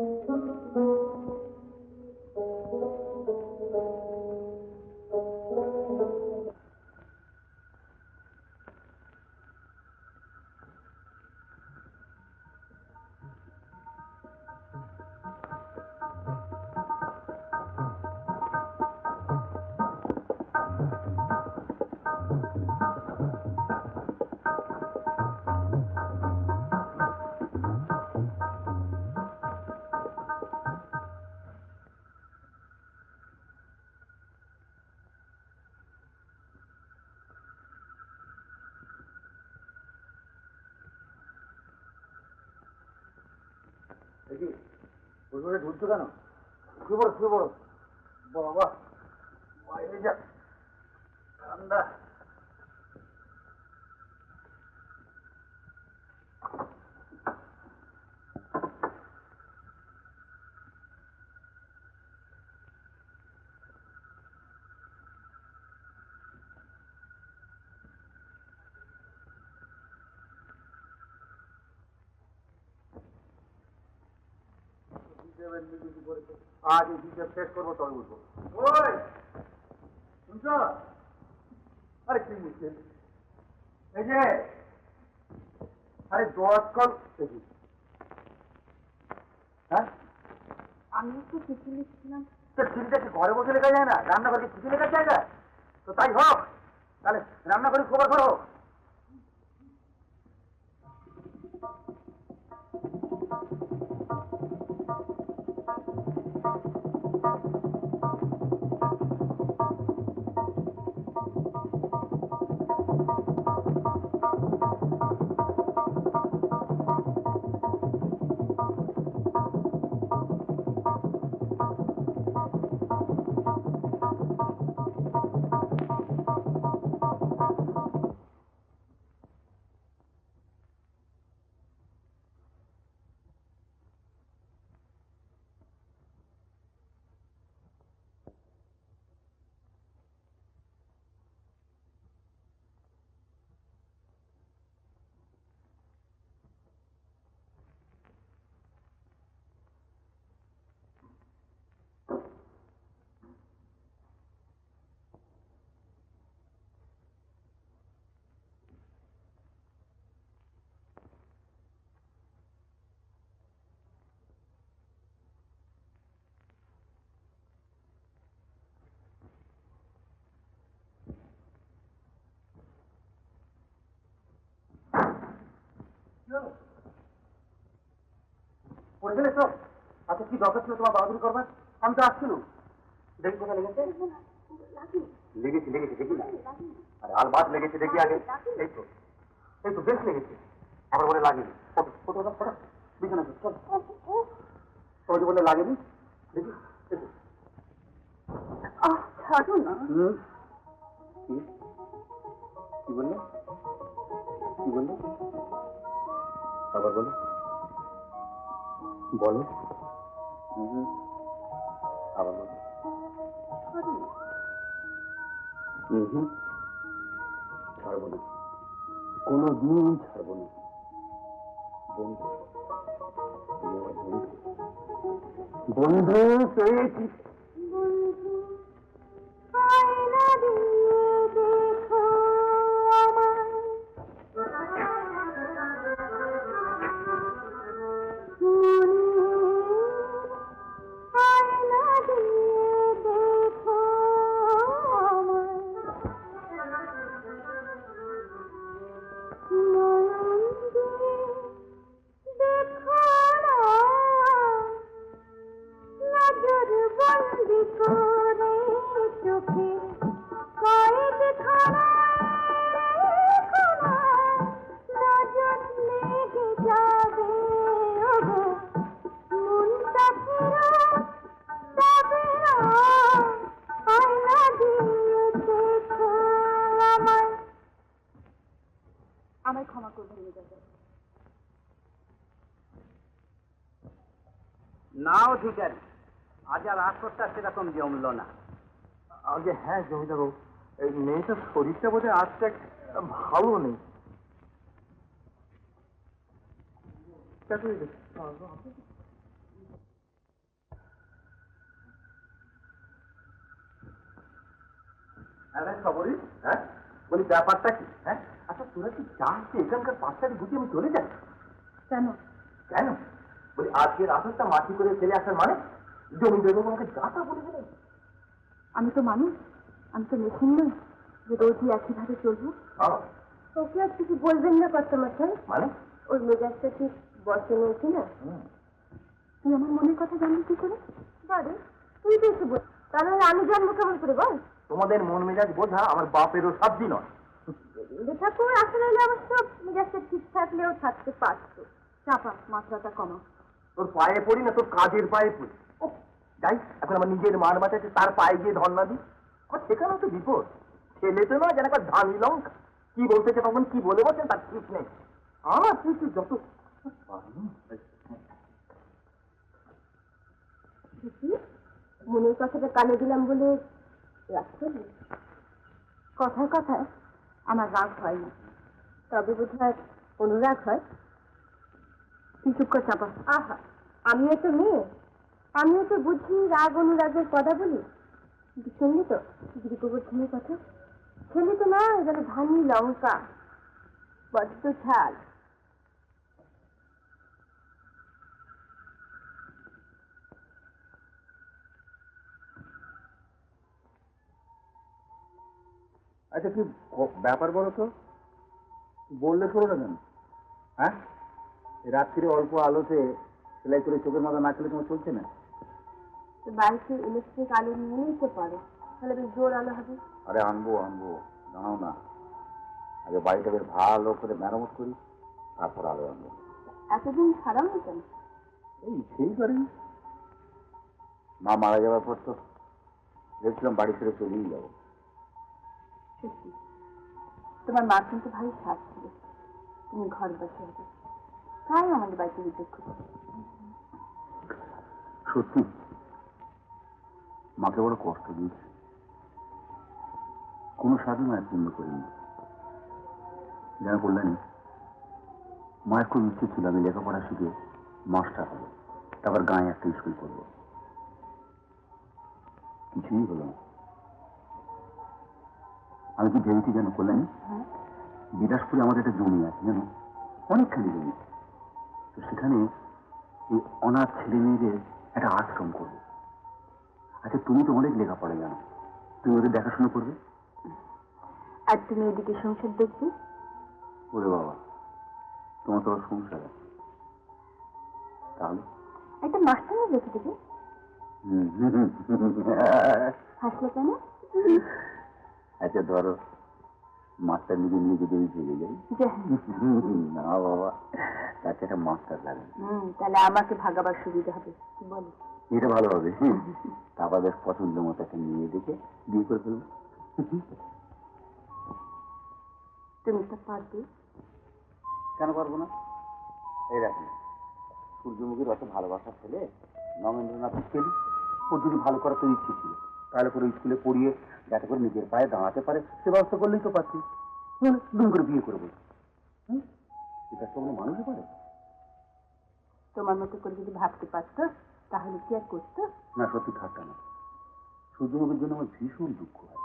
C: ওইভাবে ঢুলছো কেন? শুয়ে পড়ো, শুয়ে পড়ো। বাবা বাইরে যা ঠান্ডা। আজ এই হিসেব শেষ করবো, তবে বুঝবো। ওই শুনছো? আরে কি মুশকিল, এই যে আরে 10 কল দেখি। হ্যাঁ,
A: আমি একটু চিঠি লিখছিলাম।
C: তো চিঠিটা কি ঘরে বসে লেখা যায় না? রান্নাঘরে চিঠি লেখার জায়গা? তো তাই হোক, তাহলে রান্নাঘরে খবর করো। পড়ে গেলে তো? আচ্ছা কি দরকার ছিল তোমার বাহাদুরি করবার? আমি তো আসছিলাম। দেখি কোথায় লেগেছে। লেগেছে লেগেছে দেখি না। আরে আলবাত লেগেছে, দেখি আগে। এই তো, এই তো বেশ লেগেছে। আবার বলে লাগেনি। বিছানা চল। ওই যে বলে লাগেনি, দেখি।
A: ছাড়ো না।
C: কি বললে? কি বললে? আবার বলো, বলো। আবার বলো। ছাড়বো না, কোনো দিন ছাড়বো না। বন্ধু, তুমি আমার বন্ধু। বন্ধু পেয়েছি।
A: আমায় ক্ষমা করবেন মেজাজে।
B: নাও ঠিক আছে, আজ আর আসরটা সেরকম জমলো না।
C: আগে হ্যাঁ জমিদার বাবু, এই মেয়েটার শরীরটা বোধহয় আজটা ভালো নেই।
B: খবরই হ্যাঁ বলি ব্যাপারটা কি হ্যাঁ আচ্ছা তোরা কি চাস যে এখানকার পাঁচটারি গুটিয়ে আমি চলে যাই
A: কেন?
B: কেন বলি আজকে রাতটা মাটি করে ফেলে আসার মানে জমি দেবো আমাকে যাতা বলে গেলে
A: আমি তো মানুষ, আমি তো মেশিন নই যে রোজই একইভাবে চলবো। ওকে আর কিছু বলবেন না কর্তামশাই,
B: মানে
A: ওর মেজাজটা ঠিক বসে নিয়েছি না। তুই আমার মনের কথা জানলি কি করে? বারে তুই তো এসে বল, তাহলে আমি জানবো কেমন করে বল?
B: তোমাদের মন মেজাজ বোঝা আমার বাপেরও সাধ্য নয়।
A: ঠাকুর আসলে অবশ্য মেজাজটা ঠিক থাকলেও থাকতে পারতো। চাপা মাত্রাটা কমা।
B: তোর পায়ে পড়ি না তোর কাজের পায়ে পড়ি। ও যাই এখন আমার নিজের মান বাঁচাতে তার পায়ে গিয়ে ধর্ণা দিই। আমার সেখানেও তো বিপদ। ছেলে তো নয় যেন একটা ধানি লঙ্কা। কি বলতেছে তখন কি বলে বলছেন তার ঠিক নেই। আমার কিন্তু যত
A: মনের কথাটা কানে দিলাম বলে রাগ করলি? কথায় কথায় আমার রাগ হয় না, তবে বোধ হয় অনুরাগ হয়। তুই চুপ কর চাপা। আহা, আমিও তো মেয়ে, আমিও তো বুঝি রাগ অনুরাগের কথা বলি। কিন্তু শুনলি তো গৃহবর্ধনের কথা? ছেলে তো না, যেন ধানি লঙ্কা, বড্ড ঝাল।
B: আচ্ছা কি ব্যাপার বলো তো বললে শোনো না কেন হ্যাঁ রাত্রিরে অল্প আলোতে সেলাই করে চোখের মাথা না খেলে তোমার চলছে না
A: বাড়িতে ইলেকট্রিক আলো নিয়ে নিতে পারো, তাহলে বেশ জোর আলো হবে।
B: আরে আনবো জানাও না আগে বাড়িটা বেশ ভালো করে মেরামত করি তারপর আলো আনবো
A: এতদিন ছাড়াও না কেন?
B: এই সেই করেন মা মারা যাওয়ার পর তো দেখছিলাম বাড়ি ছেড়ে চলেই যাবো
A: সত্যি তোমার মা কিন্তু ভাই সাজ ছিল, তুমি ঘর বসে হবে, তাই আমাদের বাড়িতে বিদ্যুৎ করছে।
B: সত্যি মাকে বড় কষ্ট দিয়েছে, কোনো সাধনায় পূর্ণ করিনি। যেন বললেন মায়ের খুব ইচ্ছে ছিল আমি লেখাপড়া শিখে মাস্টার হবো, তারপর গাঁয়ে একটা স্কুল করবো, কিছুই হলো না। আমি কি ভেবেছি যেন করলেন বিলাসপুরে আমাদের একটা জমি আছে জানো, অনেকখানি জমি, তো সেখানে এই অনাথ ছেলে মেয়েদের একটা আশ্রম করবো। আচ্ছা তুমি তো অনেক লেখাপড়া জানো, তুমি ওদের দেখাশোনা করবে
A: আর তুমি এদিকে সংসার দেখবে।
B: ওরে বাবা তোমার তো সংসার আছে, তাহলে
A: একটা মাস্টার রেখে দেবে। হাসলে কেন?
B: আচ্ছা ধরো মাস্টার নিজে নিজে যদি চলে যাই, না বাবা তাকে একটা মাস্টার লাগে,
A: তাহলে আমাকে ভাগাবার সুবিধা হবে, কি বলো?
B: এটা ভালো হবে। তারপর বেশ পছন্দ মতো একটা মেয়ে দেখে বিয়ে করে ফেলবো।
A: তুমি তো পারবে।
B: কেন পারবো না? এই দেখেন সূর্যমুখীর অত ভালোবাসার ছেলে নগেন্দ্রনাথ পেলি, ওর যদি ভালো করার তো ইচ্ছে ছিল, তাহলে করে স্কুলে পড়িয়ে যাতে করে নিজের পায়ে দাঁড়াতে পারে সে ব্যবস্থা করলেই তো পারছি। দুম করে বিয়ে করবো, এটা তো কোনো মানুষই পারে
A: তোমার মতো করে যদি ভাবতে পারতো তাহলে কি আর করতো?
B: না। সত্যি ঠাট্টা না, সূর্যমুখীর জন্য আমার ভীষণ দুঃখ হয়।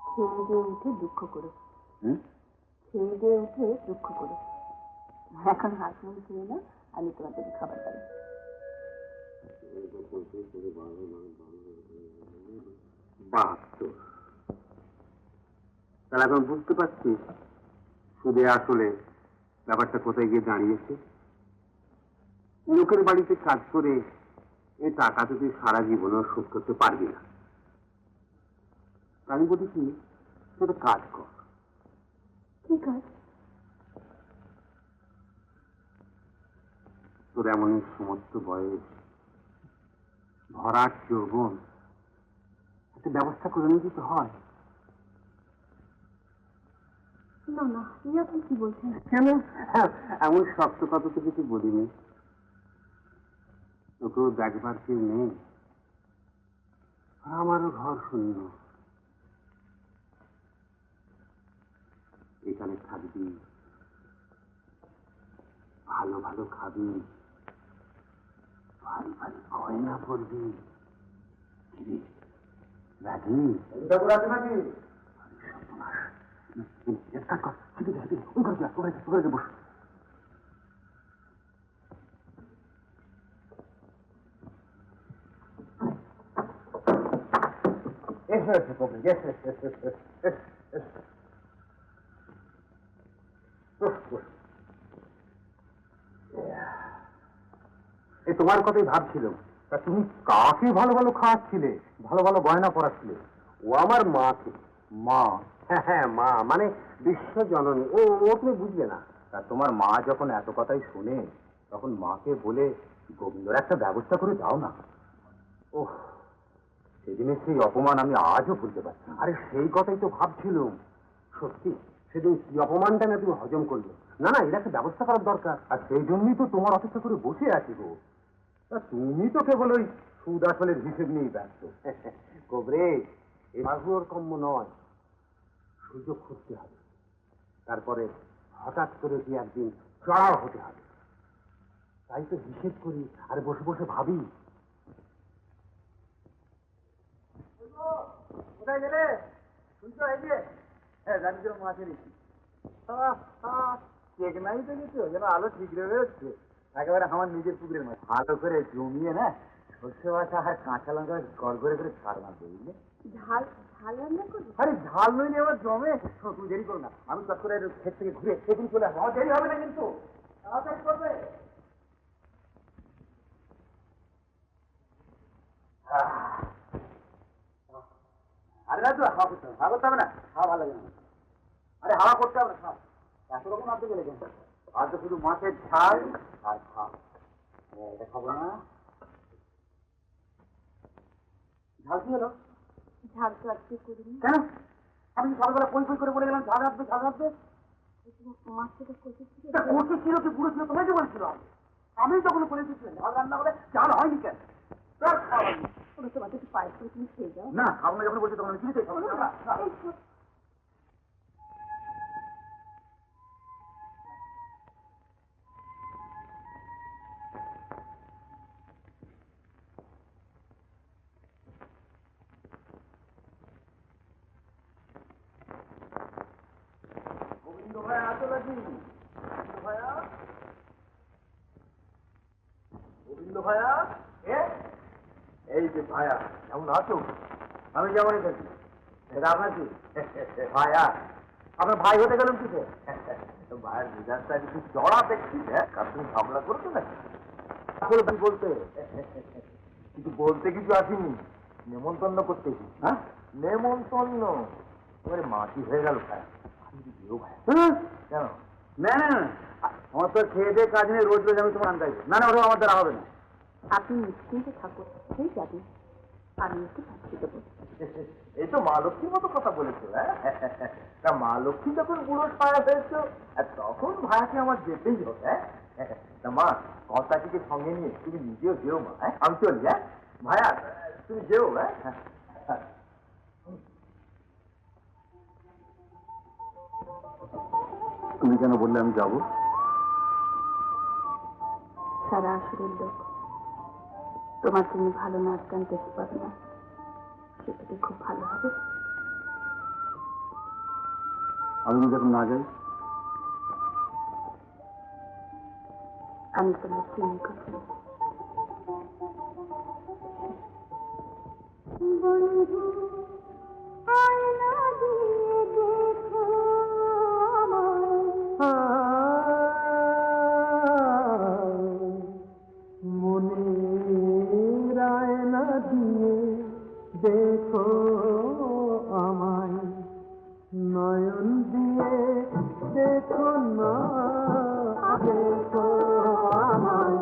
A: খেয়ে দিয়ে উঠে দুঃখ করো,
B: হুম
A: খেয়ে দিয়ে উঠে দুঃখ করো। এখন হাত মুখ ধুয়ে না, আমি তোমার জন্য খাবার পাই।
B: বাহাত্তর তাহলে এখন বুঝতে পারছি সুদে আসলে ব্যাপারটা কোথায় গিয়ে দাঁড়িয়েছে। লোকের বাড়িতে কাজ করে এই টাকা তো তুই সারা জীবনও শোধ করতে পারবি না। আমি বলি কি তোর কাজ কর।
A: কি কাজ?
B: তোর এমন সমস্ত বয়স, ভরাট যৌবন, একটা ব্যবস্থা করে নিতে তো হয়।
A: না না, এই আপনি কি বলছেন?
B: কেন এমন শক্ত কথা তো কিছু বলিনি, তোকেও দেখবার কেউ নেই, আমারও ঘর শূন্য। এখানে থাকবি, ভালো ভালো খাবি, ভারী ভারী গয়না পরবি, রাজি
D: ঠাকুর আছে নাকি?
B: বস। এসো এসো কবি, এসো এসো এসো এসো এসো, এসো। এ তোমার কথাই ভাবছিলাম, তা তুমি কাকে ভালো ভালো খাওয়াচ্ছিলে, ভালো ভালো গয়না পরাচ্ছিলে? ও আমার মাকে। মা? হ্যাঁ হ্যাঁ মা, মানে বিশ্বজননী। ও ও তুমি বুঝলে না। তা তোমার মা যখন এত কথাই শুনে, তখন মাকে বলে গোবিন্দর একটা ব্যবস্থা করে দাও না। ওহ, সেদিনের সেই অপমান আমি আজও ভুলতে পারছি না। আরে সেই কথাই তো ভাবছিলাম। সত্যি সেদিন কি অপমানটা না তুমি হজম করলে। না না, এর একটা ব্যবস্থা করার দরকার, আর সেই জন্যই তো তোমার অপেক্ষা করে বসে আছি গো। তা তুমি তো কেবল ওই সুদ আসলের হিসেব নিয়েই ব্যস্ত। কবরে, এ মাগুর কম্য নয়, সুযোগ খুঁজতে হবে, তারপরে হঠাৎ করে কি একদিন চড়াও হতে হবে। তাই তো হিসেব করি আর বসে বসে ভাবি।
C: কোথায় গেলে? শুনছো? এই যে জানিস মাছের কেক নাই দেখেছো? যেন আলো ঠিক বেরোচ্ছে, একেবারে আমার নিজের পুকুরের মাছ। ভালো করে জমিয়ে না সর্ষে বাটা আর কাঁচা লঙ্কা গড়গড়ে করে ছাড় মারবে, বুঝলে?
A: ঝাল ঝাল রান্না করবি?
C: আরে ঝাল নইলে আবার জমে। তুমি দেরি করো না, আমি চট করে ক্ষেত থেকে ঘুরে সেদিন চলে আসবো। আমার দেরি হবে না কিন্তু, তাড়াতাড়ি করবে। আরে রাজু, হাওয়া করতে হবে। হাওয়া করতে হবে না, হাওয়া ভালো লাগে না। আরে হাওয়া করতে হবে না, এত রকম আনতে গেলে কেন? আর তো শুধু মাছের ঝাল আর ভাত। এটা খাবো না। ঝাল কি হলো?
A: ঝাল তো আজকে করিনি।
C: কেন? আমি সকালবেলা পই পই করে বলে গেলাম ঝাল রাখবে, ঝাল রাখবে।
A: মাছটা কষে ছিল।
C: কষে ছিল কি পুরো ছিল তোমাকে বলছিল? আমি তখন বলে দিচ্ছিলাম ঝাল রান্না করে ঝাল হয়নি কেন?
A: ওটা তোমাদের একটু পায়েস করে তুমি খেয়ে যাও।
C: না, খাবো না যখন বলছি তখন আমি চিনিতে খাবো না। গোবিন্দ ভাই আসো নাকি? গোবিন্দ ভাইয়া, গোবিন্দ ভাইয়া, এই যে ভাইয়া, কেমন আছো? আমি যেমনই থাকি। এটা আপনার কি ভাইয়া? আপনার ভাই হতে গেলেন কিসে? ভাইয়ের মেজাজটা কিছু চড়া দেখছি। কার তুমি ঝামেলা করছো নাকি? বলতে কিছু বলতে কিছু আসিনি, নেমন্তন্ন করতে। হ্যাঁ, নেমন্তন্ন এবারে মাটি হয়ে গেল ভাই। আমি যদি যেও ভাই। কেন? না না না, আমার তো খেয়ে দিয়ে কাজ নেই, রোজ রোজ আমি তোমার আনতে না। না, ওটা আমার দ্বারা হবে না।
A: আপনি নিশ্চিন্তে থাকুন, সেই যাবেন। আমি একটু পাঠিয়ে দেবো।
C: এই তো মা লক্ষ্মীর মতো কথা বলেছো। হ্যাঁ, তা মা লক্ষ্মী যখন বুড়ো পায়া হয়েছ, তখন ভাইয়াকে আমার যেতেই হবে। হ্যাঁ, তা মা কর্তাটিকে সঙ্গে নিয়ে তুমি নিজেও যেও মা। হ্যাঁ, আমি চলি। হ্যাঁ ভাইয়া, তুমি যেও। হ্যাঁ,
B: তুমি কেন বললে আমি যাবো?
A: সারা আসরের লোক তোমার তুমি ভালো নাচ গান দেখতে পাবে না, সেটাতে খুব ভালো হবে।
B: আমি যখন না যাই?
A: আমি তোমার চিনি কথা। বন্ধু আয়না দিয়ে দেখো
D: মনের আয়না দিয়ে দেখো আমায়, নয়ন দিয়ে দেখো না, দেখো আমায়,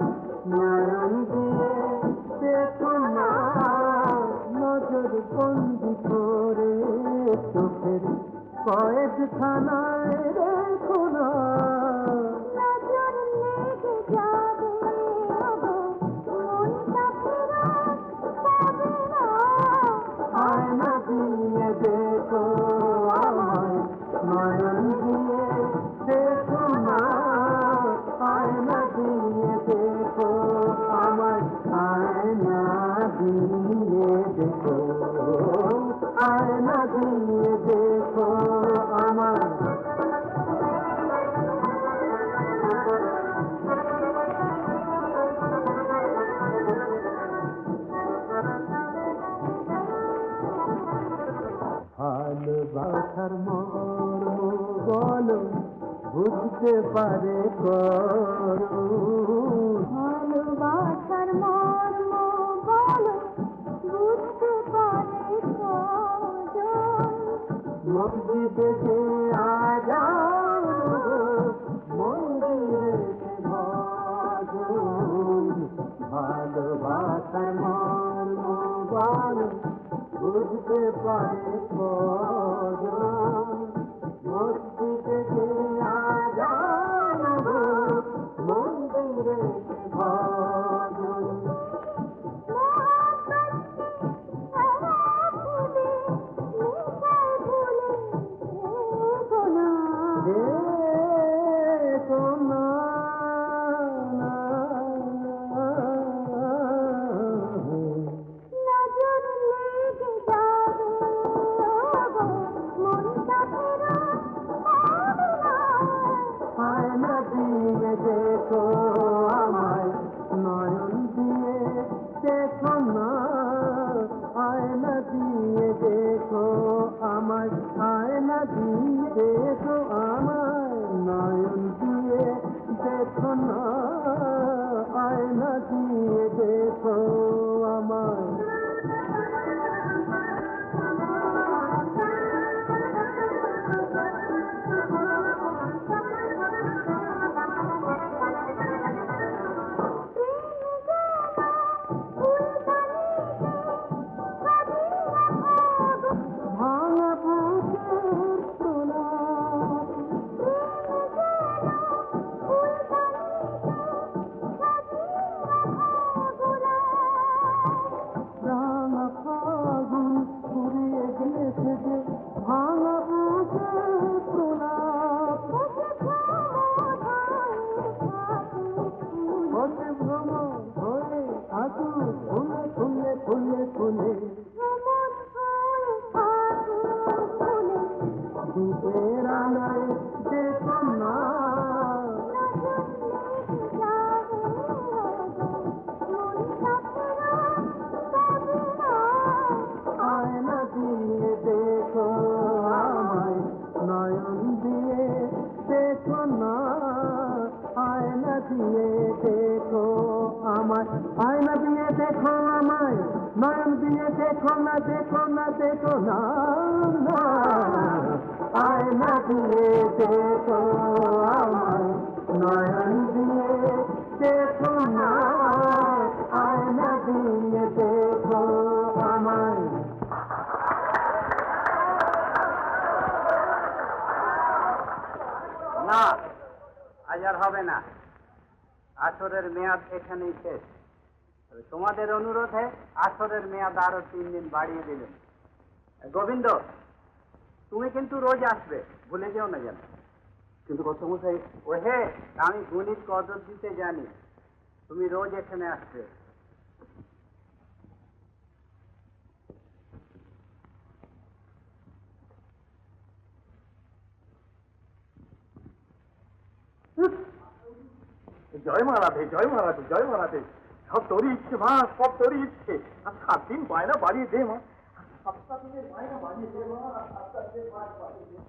D: নয়ন দিয়ে দেখো না, নজর বন্দি করে চোখের কয়েকখানায় দেখো না।
A: নজর লেগে যাবে মনটা ফেরা যাবে না।
D: আয়না দিয়ে দেখো আমায়, নয়ন দিয়ে দেখো না, আয়না দিয়ে দেখো আমায়, আয়না দিয়ে দেখো। বুঝতে পারে করুণ
A: ভালোবাসার মর্ম বলো বুঝতে পারে কজন
D: মসজিদে যে আজান মন্দিরে যে ভজন ভালোবাসার মর্ম বলো বুঝতে পারে কজন মসজিদে যে আজান মন্দিরে যে ভজন দেখো আমায় নয়ন দিয়ে দেখো না আয়না দিয়ে দেখো আমায় আয়না দিয়ে দেখো আমায় নয়ন দিয়ে দেখো না আয়না দিয়ে দেখো আমায় ভাঙা বুকের প্রলাপ রাঙা ফাগুন ফুরিয়ে গেছে যে ভাঙা বুকের প্রলাপ হতে ভ্রমণ হয়ে থাকুক ফুলে ফুলে ফুলে ফুলে দীপের আলোয় দেখো না আয়না দিয়ে দেখো আমায় নয়ন দিয়ে দেখো না আয়না দিয়ে দেখো আমায় আয়না দিয়ে দেখো আমায় নয়ন দিয়ে দেখো না দেখো না দেখো না না আয়না দিয়ে দেখো আমায় নয়ন দিয়ে দেখো না আয়না দিয়ে দেখো আমায়
C: না, আজ আর হবে না। আসরের মেয়াদ এখানেই শেষ। তবে তোমাদের অনুরোধে আসরের মেয়াদ আরো 3 দিন বাড়িয়ে দিলেন। গোবিন্দ, তুমি কিন্তু রোজ আসবে, ভুলে যেও না যেন।
B: কিন্তু কর্তামশাই
C: ওহে, আমি গণিত কদর দিতে জানি, তুমি রোজ এখানে আসবে।
B: জয় মহারাধে জয় মহারাধে জয় মহারাধে সব তোরই ইচ্ছে মা সব তোরই ইচ্ছে আর 7 দিন বায়না বাড়িয়ে দে মা 7 দিনের বায়না বাড়িয়ে দে মা 7 দিনের বায়না বাড়িয়ে দে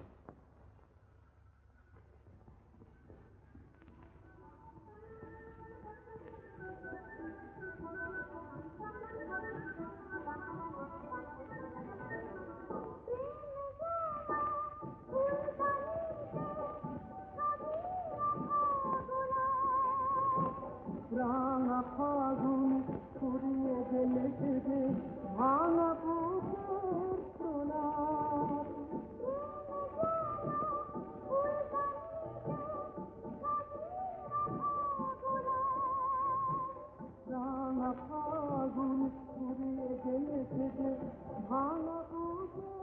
D: রাঙা ফাগুন ফুরিয়ে গেলে যে ভাঙা বুকের প্রলাপ রাঙা ফাগুন ফুরিয়ে গেলে যে ভাঙা বুকের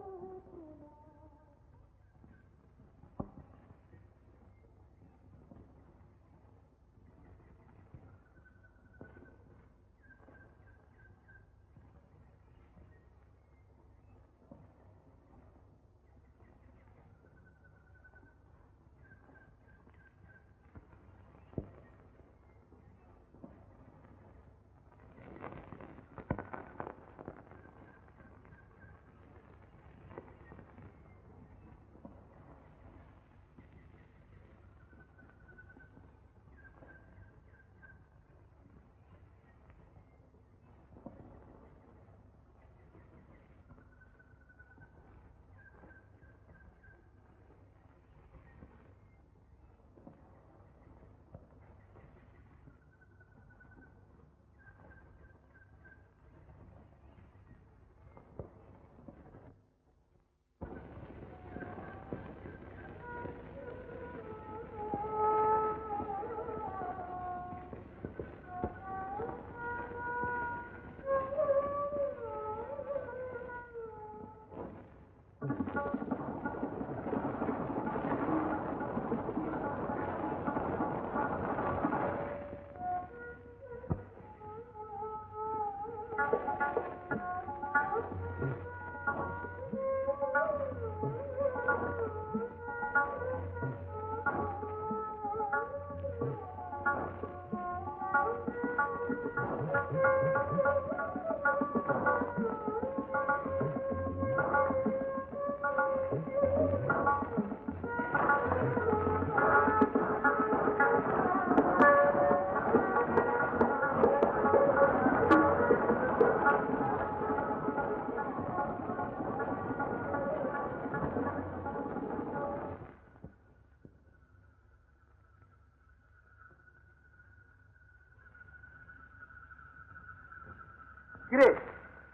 B: কিরে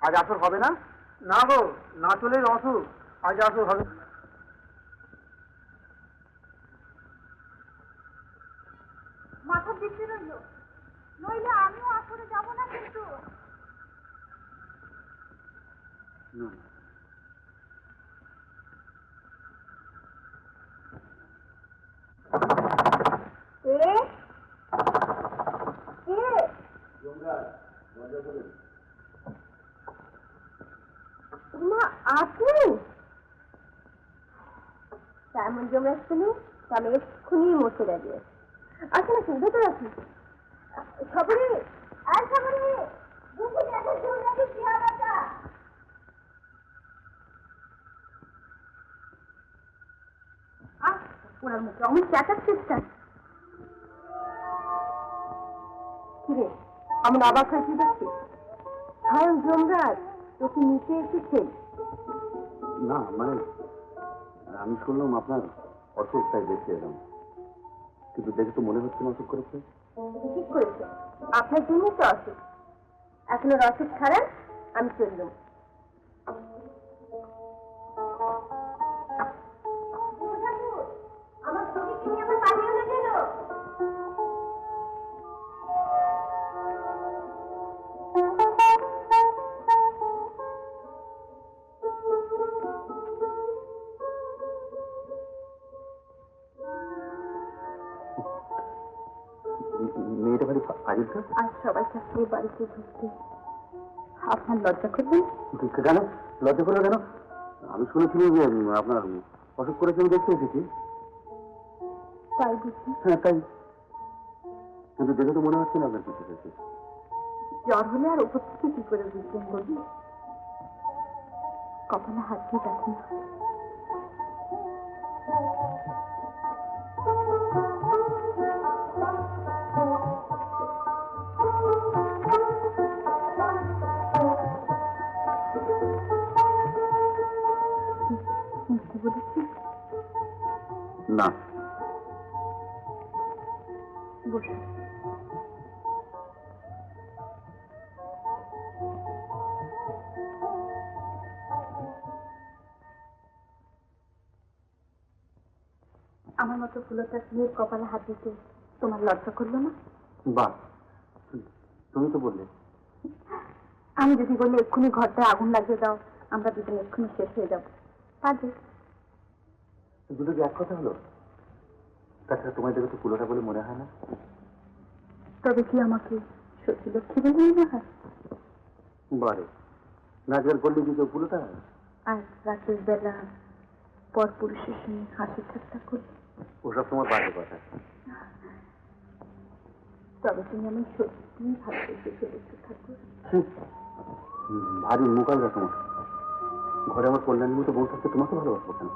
B: আজ আসর হবে না?
C: না গো, না চলে অসুখ, আজ আসর হবে।
A: মাথা দিতে রইল, নইলে আমিও আসরে যাব না কিন্তু। আপনি তেমন জমে আসছেন, আমি এক্ষুনি মরতে রাজি আছি। আসেন আসেন, ভেতরে আসুন। সবাই আর সবাই বুঝে গেছে জমে কি আলাদা। ওনার মুখে অমন চেঁচাচ্ছিস কেন? কিরে আমি অবাক হয়ে যাচ্ছি। স্বয়ং যমরাজ তোকে নিতে এসেছেন?
B: না মানে আমি শুনলাম আপনার অসুখ, তাই দেখতে এলাম, কিন্তু দেখে তো মনে হচ্ছে না অসুখ করেছে।
A: ঠিক করেছে, আপনার জন্য তো অসুখ। এখন ওর অসুখ ছাড়ান, আমি চললাম। আমার ছবি কিনে আমার পালিয়ে না গেল।
B: মেয়েটা বাড়ি ফাজিলটা
A: আর সবাই থাকলে বাড়িতে ঢুকতে আপনার লজ্জা করবেন?
B: কেন লজ্জা করলো কেন? আমি শুনেছিলাম যে আপনার অসুখ করেছে, আমি দেখতে এসেছি।
A: তাই বুঝি?
B: হ্যাঁ তাই, কিন্তু দেখে তো মনে হচ্ছে না আপনার কিছু হয়েছে।
A: জ্বর হলে আর উপর থেকে কি করে বুঝবেন বলুন? কপালে হাত দিয়ে দেখুন। বলেছি
B: না,
A: বসে আমার মতো ফুলতার মেয়ের কপালে হাত দিতে তোমার লজ্জা করলো না?
B: বাহ, তুমি তো বললে।
A: আমি যদি বলি এক্ষুনি ঘরটা আগুন লাগিয়ে দাও, আমরা দুজন এক্ষুনি শেষ হয়ে যাবো, কাজে
B: দুটো কি এক কথা হলো? তাছাড়া তোমার দেখে তো পুরোটা বলে মনে হয় না।
A: তবে কি আমাকে সত্যি লক্ষ্মী বলে মনে হয়?
B: বারে নাচ গান করলে কি কেউ পুরোটা?
A: আর রাতের বেলা পর পুরুষের সঙ্গে হাসি ঠাট্টা করলে?
B: ওসব তোমার বাজে কথা।
A: তবে তুমি আমি সত্যি ভালোবেসে ফেলেছো ঠাকুর।
B: ভারী মোকাবিলা তোমার। ঘরে আমার কল্যাণী মতো বউ থাকতে তোমাকে ভালোবাসবো কেন?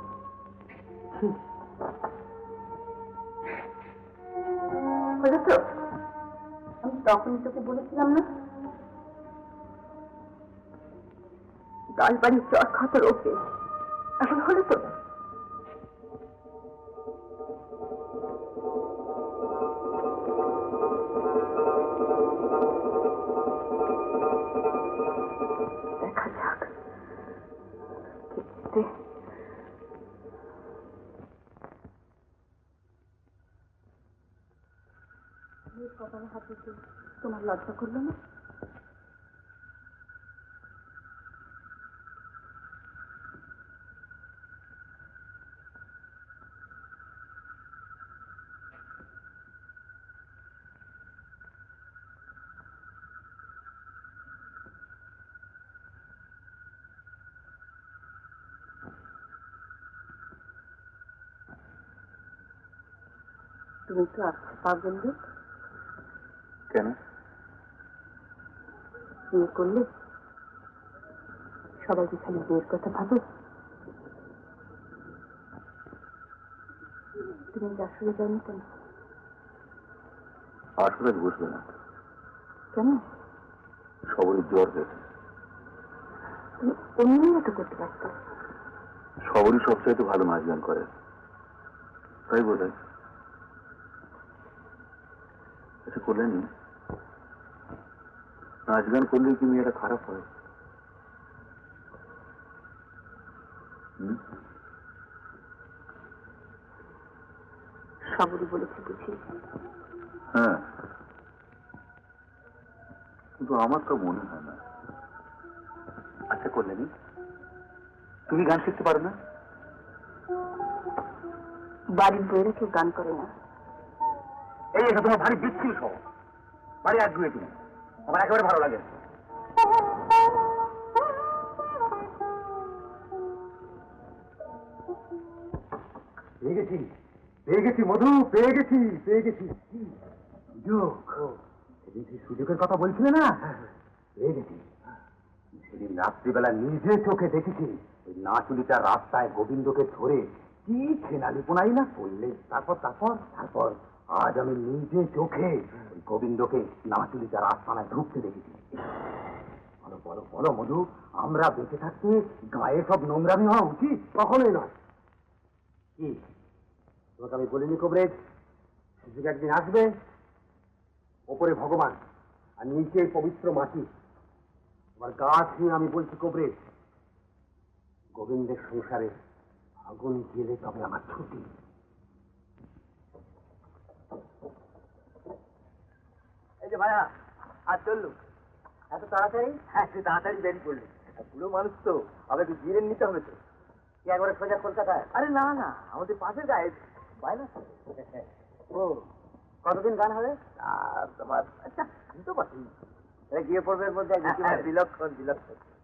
A: হলো তো, আমি তখনই তোকে বলেছিলাম না 10 বাড়ির চট খাতার ওকে। এখন হলো তো? দেখা যাক কপালে হাত দিতে তোমার লজ্জা করলো না? তুমি তো আছো পাগল লোক।
B: কেন?
A: বিয়ে করলে সবাই কি খালি বিয়ের কথা ভাবে? তুমি আসলে জানি কেন?
B: আসলে বুঝবে না
A: কেন?
B: সবারই জ্বর হয়েছে।
A: তুমি অন্য তো করতে পারত।
B: সবারই সবচাইতে ভালো নাচ গান করে, তাই বোধ হয়। আচ্ছা কল্যাণী, নাচ গান করলে কি মেয়েটা খারাপ হয়?
A: সবরই বলেছি বুঝি।
B: হ্যাঁ, কিন্তু আমার তো মনে হয় না। আচ্ছা করলেনি, তুমি গান শিখতে পারো না?
A: বাড়ির বইয়েরা কেউ গান করে না।
B: এই এটা তোমার ভারী বিচ্ছিন্ন সব, ভারী আগ্রহী তুমি, আমার একেবারে ভালো লাগে। পেয়ে গেছি মধু, পেয়ে গেছি। সুযোগের কথা বলছিলে না, পেয়ে গেছি। সেদিন রাত্রিবেলা নিজে চোখে দেখেছি ওই নাচুলিটা রাস্তায় গোবিন্দকে ধরে কি ছেনালিপোনাই না করলে। তারপর আজ আমি নিজে চোখে ওই গোবিন্দকে নাচুলিটা রাস্তায় ঢুকতে দেখেছি। বলো বলো বলো মধু, আমরা বেঁচে থাকতে গায়ে সব নোংরামি হওয়া উচিত? কখনোই নয়। কি তোমাকে আমি বলিনি কবরেজ, শিশুকে একদিন আসবে, ওপরে ভগবান আর নিচে পবিত্র মাটি। তোমার গা ছুঁয়ে আমি বলছি কবরেজ, গোবিন্দের সংসারে আগুন জেলে তবে আমার ছুটি।
C: এই যে ভাইয়া, আর চললু এত তাড়াতাড়ি? হ্যাঁ, তুই তাড়াতাড়ি বেরিয়ে পড়লি। বুড়ো মানুষ তো, আবার একটু জিরেন নিতে হবে তো। কি একবারে সোজা কলকাতায়? আরে না না, আমাদের পাশের গায়ে বাইনা। ও কতদিন গান হবে? তোমার আচ্ছা তো পাচ্ছি গিয়ে পড়বে এর মধ্যে। বিলক্ষণ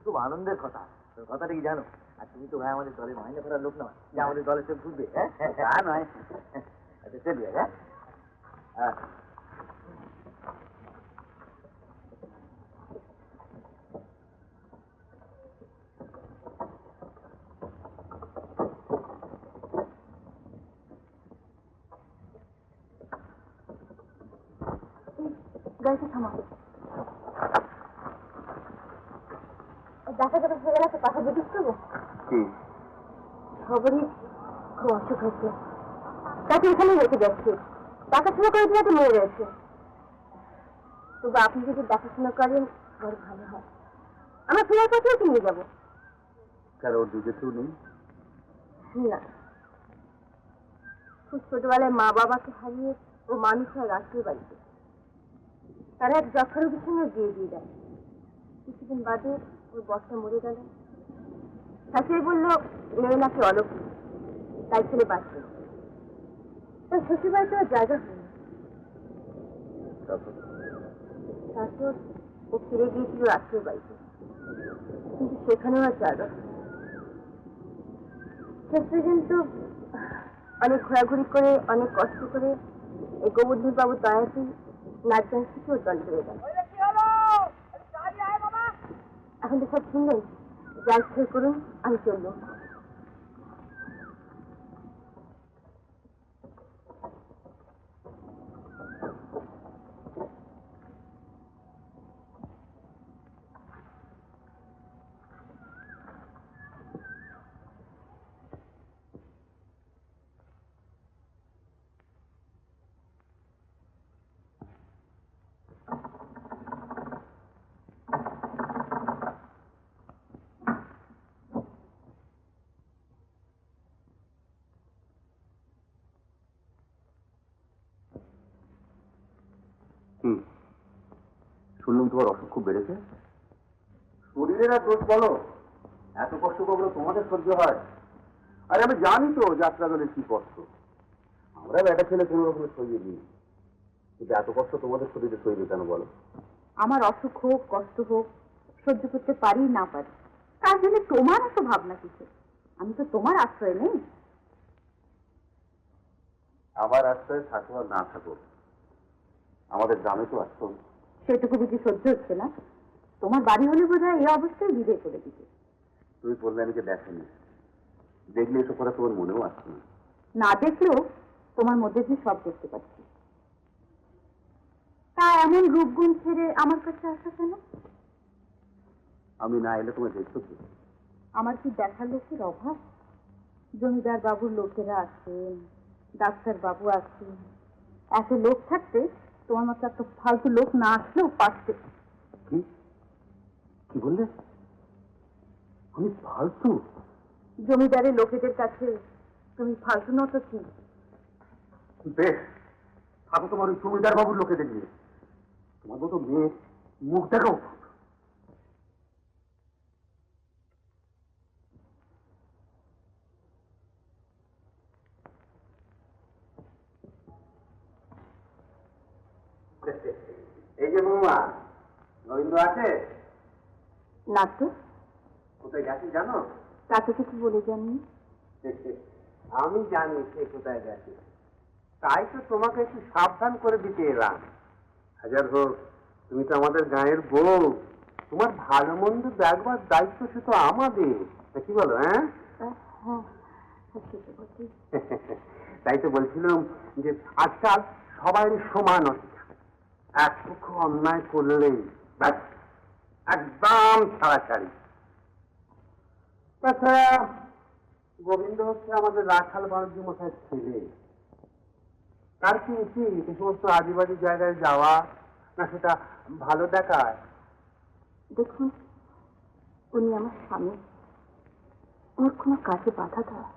C: খুব আনন্দের কথা। কথাটা কি জানো? আর তুমি তো ভাই আমাদের দলের মাইনে করার লোক নয় যে আমাদের দলে সব ঘুরবে। হ্যাঁ তা নয়। আচ্ছা চলবে। হ্যাঁ হ্যাঁ
A: গাড়িতে থামাও। দেখা যাবে হয়ে গেলে কথা জিজ্ঞেস করবো। সবারই খুব অসুখ হয়েছে, তাকে এখানে রেখে যাচ্ছি। দেখাশোনা করে দিয়ে তো মেয়ে রয়েছে, তবু আপনি যদি দেখাশোনা করেন বড় ভালো হয়। আমার ফেরার পথেও তো নিয়ে যাবো।
B: কারণ ওর দুধে কেউ নেই
A: না, খুব ছোটবেলায় মা বাবাকে হারিয়ে ও মানুষ হয় রাষ্ট্রীয় বাড়িতে। তারা এক যক্ষারোগীর সঙ্গে বিয়ে দিয়ে দেয়। কিছুদিন বাদে ওর বরটা মরে গেল। শাশুড়ি বলল মেয়ে নাকি অলৌকিক, তাই ছেলে বাঁচবে। তাই শ্বশুর বাড়িতে ওর জায়গা হয়নি। তারপর ও ফিরে গিয়েছিল রাষ্ট্রীয় বাড়িতে, কিন্তু সেখানেও আর জায়গা হয়নি। শেষ পর্যন্ত অনেক ঘোরাঘুরি করে, অনেক কষ্ট করে এই গোবর্ধন বাবুর দয়াতেই নাচ গান শিখে ওর দল বেড়ে গেল। এখন তো সব শুনলেন, যা ইচ্ছে করুন, আমি চললাম।
B: শুনলাম তোমার অসুখ খুব বেড়েছে। শরীরের আর দোষ বলো, এত কষ্ট করলে তোমাদের সহ্য হয়? আরে আমি জানি তো যাত্রা দলের কি কষ্ট। আমরা একটা ছেলে কোনো রকম সইয়ে দিই, কিন্তু এত কষ্ট তোমাদের শরীরে সইবে কেন বলো?
A: আমার অসুখ হোক, কষ্ট হোক, সহ্য করতে পারি না পারি, তার জন্য তোমার এত ভাবনা কিছু? আমি তো তোমার আশ্রয় নেই।
B: আমার আশ্রয় থাকো আর না থাকো, আমাদের গ্রামে তো আসতো।
A: সেটুকু বুঝি সহ্য হচ্ছে না? তোমার বাড়ি হলে বোধ হয় এই অবস্থায় বিদায় করে দিতে।
B: তুমি বললে আমি যে দেখেনি, দেখলে এসব কথা তোমার মনেও আসছে না।
A: না দেখলেও তোমার মধ্যে যে সব দেখতে পাচ্ছি। তা এমন রূপগুণ ছেড়ে আমার কাছে আসা কেন?
B: আমি না এলে তোমার দেখতো কি?
A: আমার কি দেখার লোকের অভাব? জমিদার বাবুর লোকেরা আছেন, ডাক্তার বাবু আছেন, এত লোক থাকতে তোমার মতো একটা ফালতু লোক না আসলেও পারতে।
B: কি কি বললে? আমি ফালতু?
A: জমিদারের লোকেদের কাছে তুমি ফালতু নও তো কি?
B: বেশ, থাকো তোমার ওই জমিদার বাবুর লোকেদের নিয়ে। তোমার মতো মেয়ে মুখ দেখো। এই যে বৌমা, গোবিন্দ আছে?
A: না তো,
B: কোথায় গেছে জানো?
A: তাকে কিছু বলে জানি।
B: আমি জানি সে কোথায় গেছে, তাই তো তোমাকে একটু সাবধান করে দিতে এলাম। হাজার হোক, তুমি তো আমাদের গায়ের বউ, তোমার ভালো মন্দ দেখবার দায়িত্ব সে তো আমাদের, কি বলো? হ্যাঁ,
A: হ্যাঁ, সেটা বলছি।
B: তাই তো বলছিলাম যে আজকাল সবাই সমান অধিকার, এক পক্ষ অন্যায় করলেই ব্যাস একদম ছাড়াছাড়ি। তাছাড়া গোবিন্দ হচ্ছে আমাদের রাখাল বাণিজ্য মশাইয়ের ছেলে, তার কি উচিত এই সমস্ত আদিবাদী জায়গায় যাওয়া, না সেটা ভালো দেখায়?
A: দেখুন, উনি আমার স্বামী, ওর কোনো কাজে বাধা দেওয়া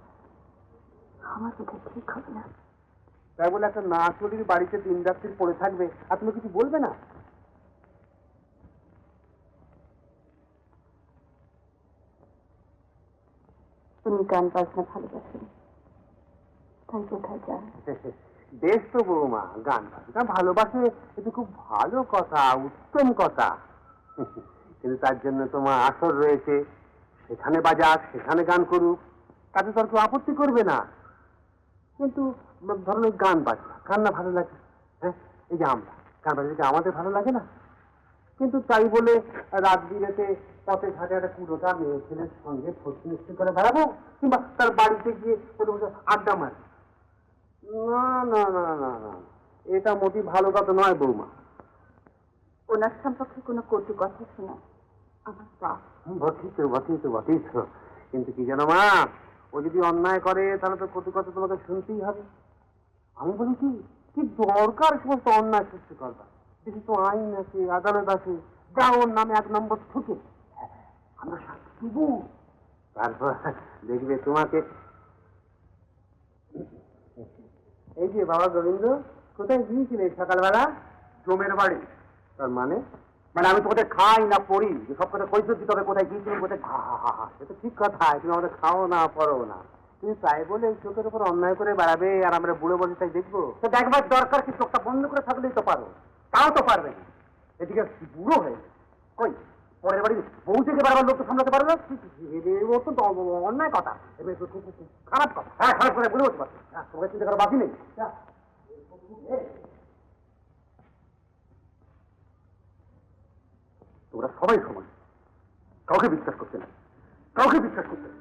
A: আমার বোধহয় ঠিক হবে না।
B: তাই বলে একটা না চলির বাড়িতে দিন রাত্রি পড়ে থাকবে আর তুমি কিছু বলবে না?
A: উনি গান বাজনা ভালোবাসেন, তাই কোথায় যান।
B: বেশ তো বৌমা, গান বাজনা ভালোবাসে, এটা খুব ভালো কথা, উত্তম কথা। কিন্তু তার জন্য তোমার আসর রয়েছে, সেখানে বাজাক, সেখানে গান করুক, তাতে তো আর কেউ আপত্তি করবে না। কিন্তু ধরুন ওই গান বাজনা, কার না ভালো লাগে? হ্যাঁ, এই যে আমরা গান বাজনা আমাদের ভালো লাগে না? কিন্তু তাই বলে রাত বিরেতে পথে ঘাটে একটা কুড়োটা মেয়ে ছেলের সঙ্গে ফষ্টি মিষ্টি করে বেড়াবো, কিংবা তার বাড়িতে গিয়ে আড্ডা মারি? না না না না না, এটা মোটেই ভালো কথা নয় বৌমা।
A: ওনার সম্পর্কে কোনো কটু কথা শোনা আমার পাপ।
B: বটেই তো, বটেই তো, বটেই তো। কিন্তু কি জানো মা, ও যদি অন্যায় করে তাহলে তো কটু কথা তোমাকে শুনতেই হবে। আমি বলি কি, কি দরকার সমস্ত অন্যায় সৃষ্টি করবার? দেশে তো আইন আছে, আদালত আছে, যা ওর নামে 1 নম্বর ঠুকে আমরা শাস্তি দেবো। তারপর দেখবে তোমাকে। এই যে বাবা গোবিন্দ, কোথায় গিয়েছিলে সকালবেলা? জমের বাড়ি। তার মানে? মানে আমি তোমাদের খাই না পড়ি, সব কথা কৈফিয়ত দিতে হবে কোথায় গিয়েছিলে, কোথায়। এটা ঠিক কথা, তুমি আমাদের খাও না পড়ো না, তুমি তাই বলে এই চোখের উপর অন্যায় করে বেড়াবে আর আমরা বুড়ো বসে তাই দেখবো? তো দেখবার দরকার কি, চোখটা বন্ধ করে থাকলেই তো পারো, তাও তো পারবে না। এদিকে বুড়ো হয়ে কই পরের বাড়ি বউ থেকে বারবার লোক তো সামলাতে পারবে না? ও তো অন্যায় কথা, খারাপ কথা। হ্যাঁ, খারাপ করে বুঝে বসতে পারবে, তোমাকে চিন্তা করার বাকি নেই। তোমরা সবাই সমান, কাউকে বিশ্বাস করতে না, কাউকে বিশ্বাস করতে না।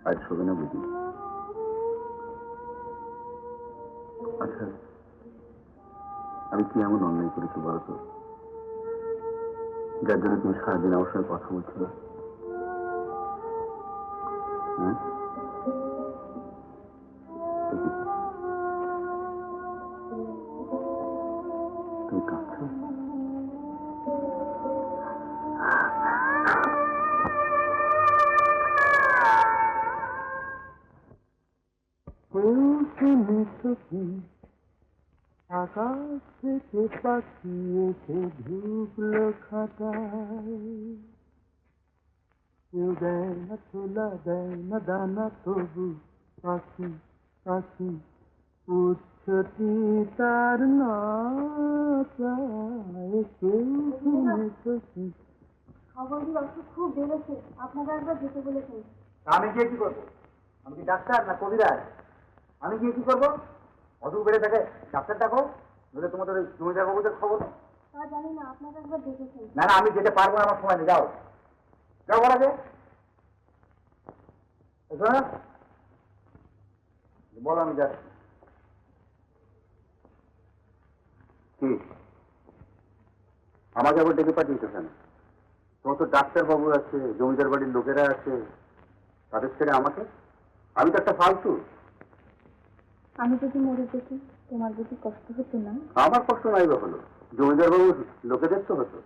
B: আজ শোবে না বুঝি? আচ্ছা, আমি কি এমন অন্যায় করেছি বলতো, যার জন্য তুমি সারাদিন আমার সঙ্গে কথা বলছো না? তুমি কাঁদছো?
D: আকাশ থেকে পাখি এসে ঢুকলো খাতায়, কেউ দেয় না ছোলা দেয় না দানা, তবু পাখি পাখি উচ্ছতি তার নাচায়, কেউ শুনেছে কি?
A: খবরটির অসুখ খুব বেড়েছে, আপনারা একবার যেতে বলেছেন।
C: আমি গিয়ে কি করবো? আমি কি ডাক্তার না কবিরাজ? আমি গিয়ে কি করবো? অসুখ বেড়ে থাকে ডাক্তার ডাকো, নইলে তোমাদের ওই জমিদার বাবুদের খবর।
A: তা জানি না, আপনারা একবার দেখেছেন।
C: না না, আমি যেতে পারবো না, আমার সময় নেই। যাও যাও বলা যে বলো, আমি যাচ্ছি।
B: কি আমাকে আবার ডেকে পাঠিয়েছো কেন? তোমার তো ডাক্তারবাবু আছে, জমিদার বাড়ির লোকেরা আছে, তাদের ছেড়ে আমাকে? আমি তো একটা ফালতু।
A: আমি যদি মরে যেতে তোমার যদি কষ্ট হতো না?
B: আমার কষ্ট নাই বা হলো, জমিদার বাবুর লোকেদের তো হতো।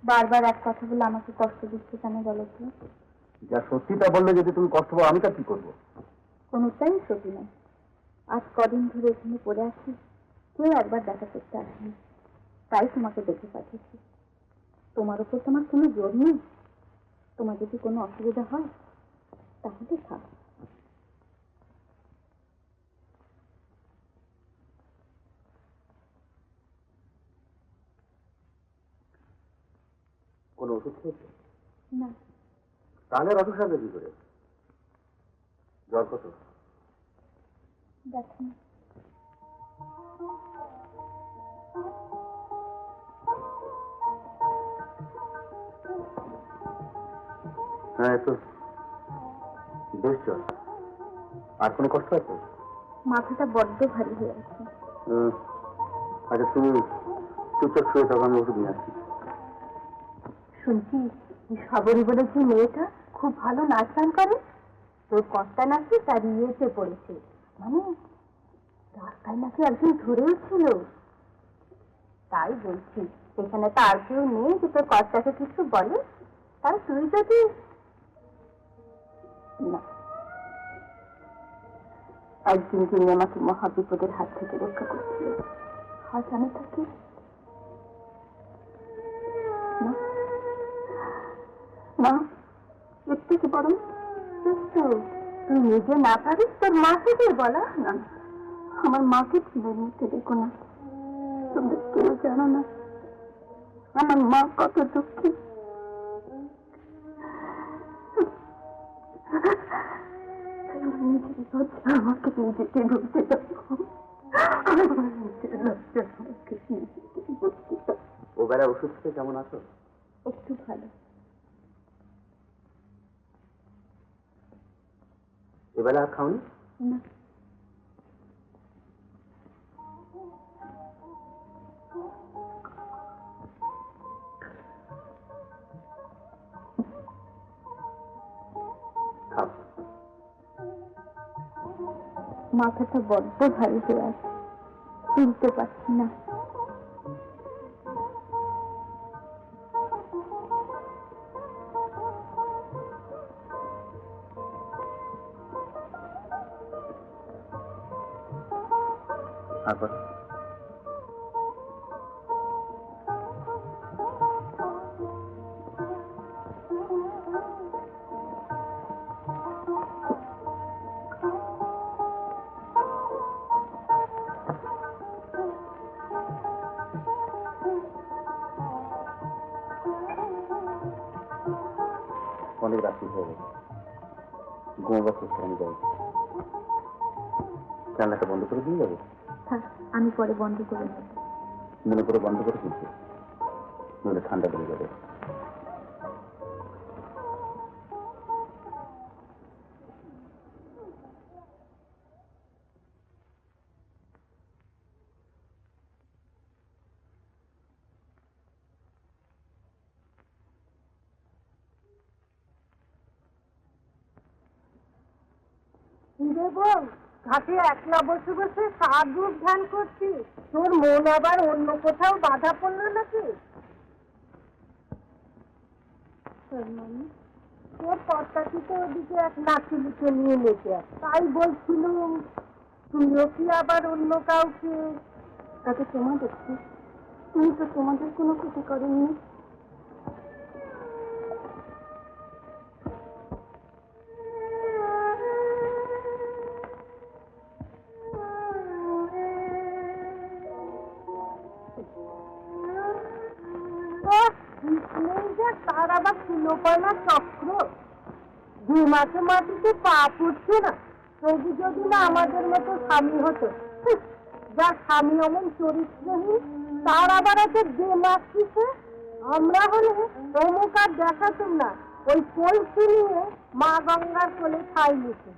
A: বারবার এক কথা বলে আমাকে কষ্ট দিচ্ছে কেন বলো তো?
B: যা সত্যিটা বললে যদি তুমি কষ্ট পাও, আমি তা কি করবো?
A: কোনোটাই সত্যি নয়। আজ কদিন ধরে এখানে পড়ে আছি, কেউ একবার দেখা করতে আসেনি, তাই তোমাকে দেখে পাঠিয়েছি। তোমার উপর তোমার কোনো জোর নেই, তোমার যদি কোনো অসুবিধা হয় তাহলে থাক।
B: কোনো ওষুধ খেয়েছো?
A: না,
B: তাহলে রথ সাথে কি করে? জ্বর কত?
A: দেখো না।
B: হ্যাঁ, তো বেশ জ্বর। আর কোনো কষ্ট আছে?
A: মাথাটা বড্ড ভারী হয়ে আছে।
B: আচ্ছা, তুমি চুপচাপ শুয়ে থাকো, আমি ওষুধ নিয়ে আসছি।
A: শুনছি সাবরী বলে যে মেয়েটা খুব ভালো নাচ গান করে, তোর কর্তা নাকি তার ইয়েতে পড়েছে, মানে রাস্তায় নাকি একদিন ধরেও ছিল। তাই বলছি, এখানে তো আর কেউ নেই যে তোর কর্তাকে কিছু বলে, তাই তুই যদি না, একদিন যিনি আমাকে মহাবিপদের হাত থেকে রক্ষা করছিল, আজ আমি তাকে না, এর থেকে বরং তুই নিজে না পারিস তোর মাকে দিয়ে বলা না। আমার মাকে ছেলের মধ্যে দেখো না, তোমরা কেউ জানো না আমার মা কত দুঃখী। নিজের লজ্জা আমাকে নিজেকে ঢুকতে দাও, নিজের লজ্জা আমাকে নিজেকে ঢুকতে দাও।
B: ও বেলা ওষুধ খেয়ে কেমন আছো?
A: একটু ভালো।
B: এবেলা আর খাওনি?
A: না,
B: খাও।
A: মাথাটা বড্ড ভারী হয়ে আছে, তুলতে পারছি না।
B: তারপর অনেক রাত্রি হয়ে গেছে, ঘুমোবার চেষ্টা আমি যাই। জানলাটা বন্ধ করে দিয়ে যাবো?
A: থাক, আমি পরে বন্ধ করে নেব।
B: মনে করে বন্ধ করে কিন্তু, নইলে ঠান্ডা লেগে যাবে।
A: ঘাটে একলা বসে বসে সাধুর ধ্যান করছিস, তোর মন আবার অন্য কোথাও বাধা পড়লো নাকি? তোর কর্তাকে তো ওদিকে এক নাচুলিকে নিয়ে লেগে আছে, তাই বলছিলাম তুমিও কি আবার অন্য কাউকে? তাতে তোমাদের কি? তুমি তো তোমাদের কোনো ক্ষতি করেননি। তার আবার ছিল চক্র, দু মাসে মাটিতে পা পড়ছে না। তবু যদি না আমাদের মতো স্বামী হতো, যা স্বামী হলেন চরিত্রহীন, তার আবার আছে দেমাক কিসে? আমরা হলে অমুক আর দেখাতাম না, ওই কলসি নিয়ে মা গঙ্গার কোলে ছাই নিতে।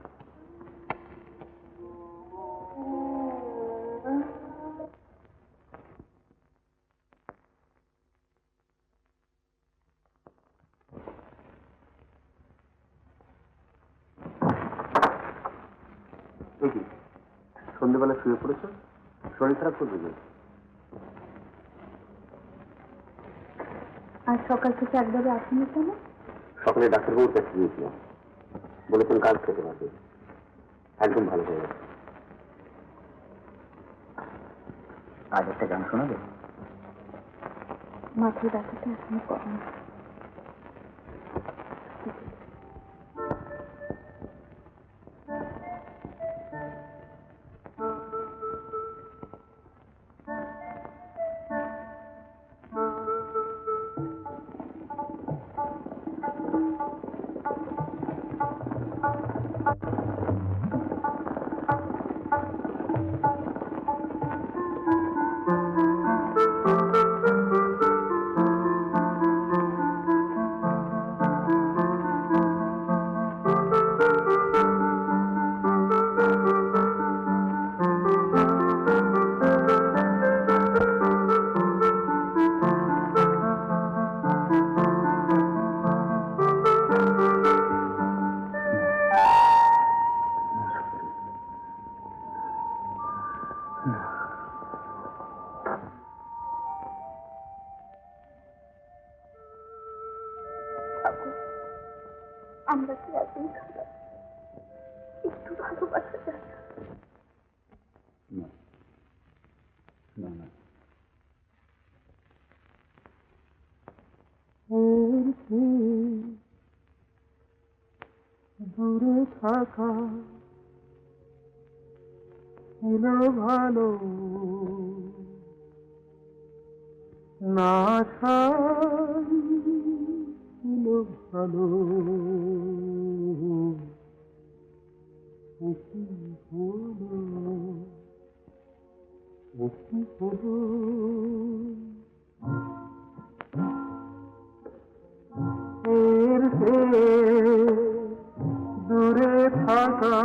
B: দেখি সন্ধ্যেবেলা শুয়ে পড়েছ, শরীর খারাপ করবে যে?
A: আর সকাল থেকে একবারে আসেনি কেন?
B: সকালে ডাক্তারবাবুর কাছে গিয়েছিলাম, বলেছেন কাজ খেতে পারবে, একদম ভালো হয়ে গেছে। আজ একটা গান শোনাবে?
A: মাথায় ব্যথাটা এখনো কম। আমরা কি এতই খারাপ? একটু ভালোবাসা যায় না?
D: দূরে থাকা ছিল ভালো, না ছিল ভালো। কি হলো, কি হলো? দূরে থাকা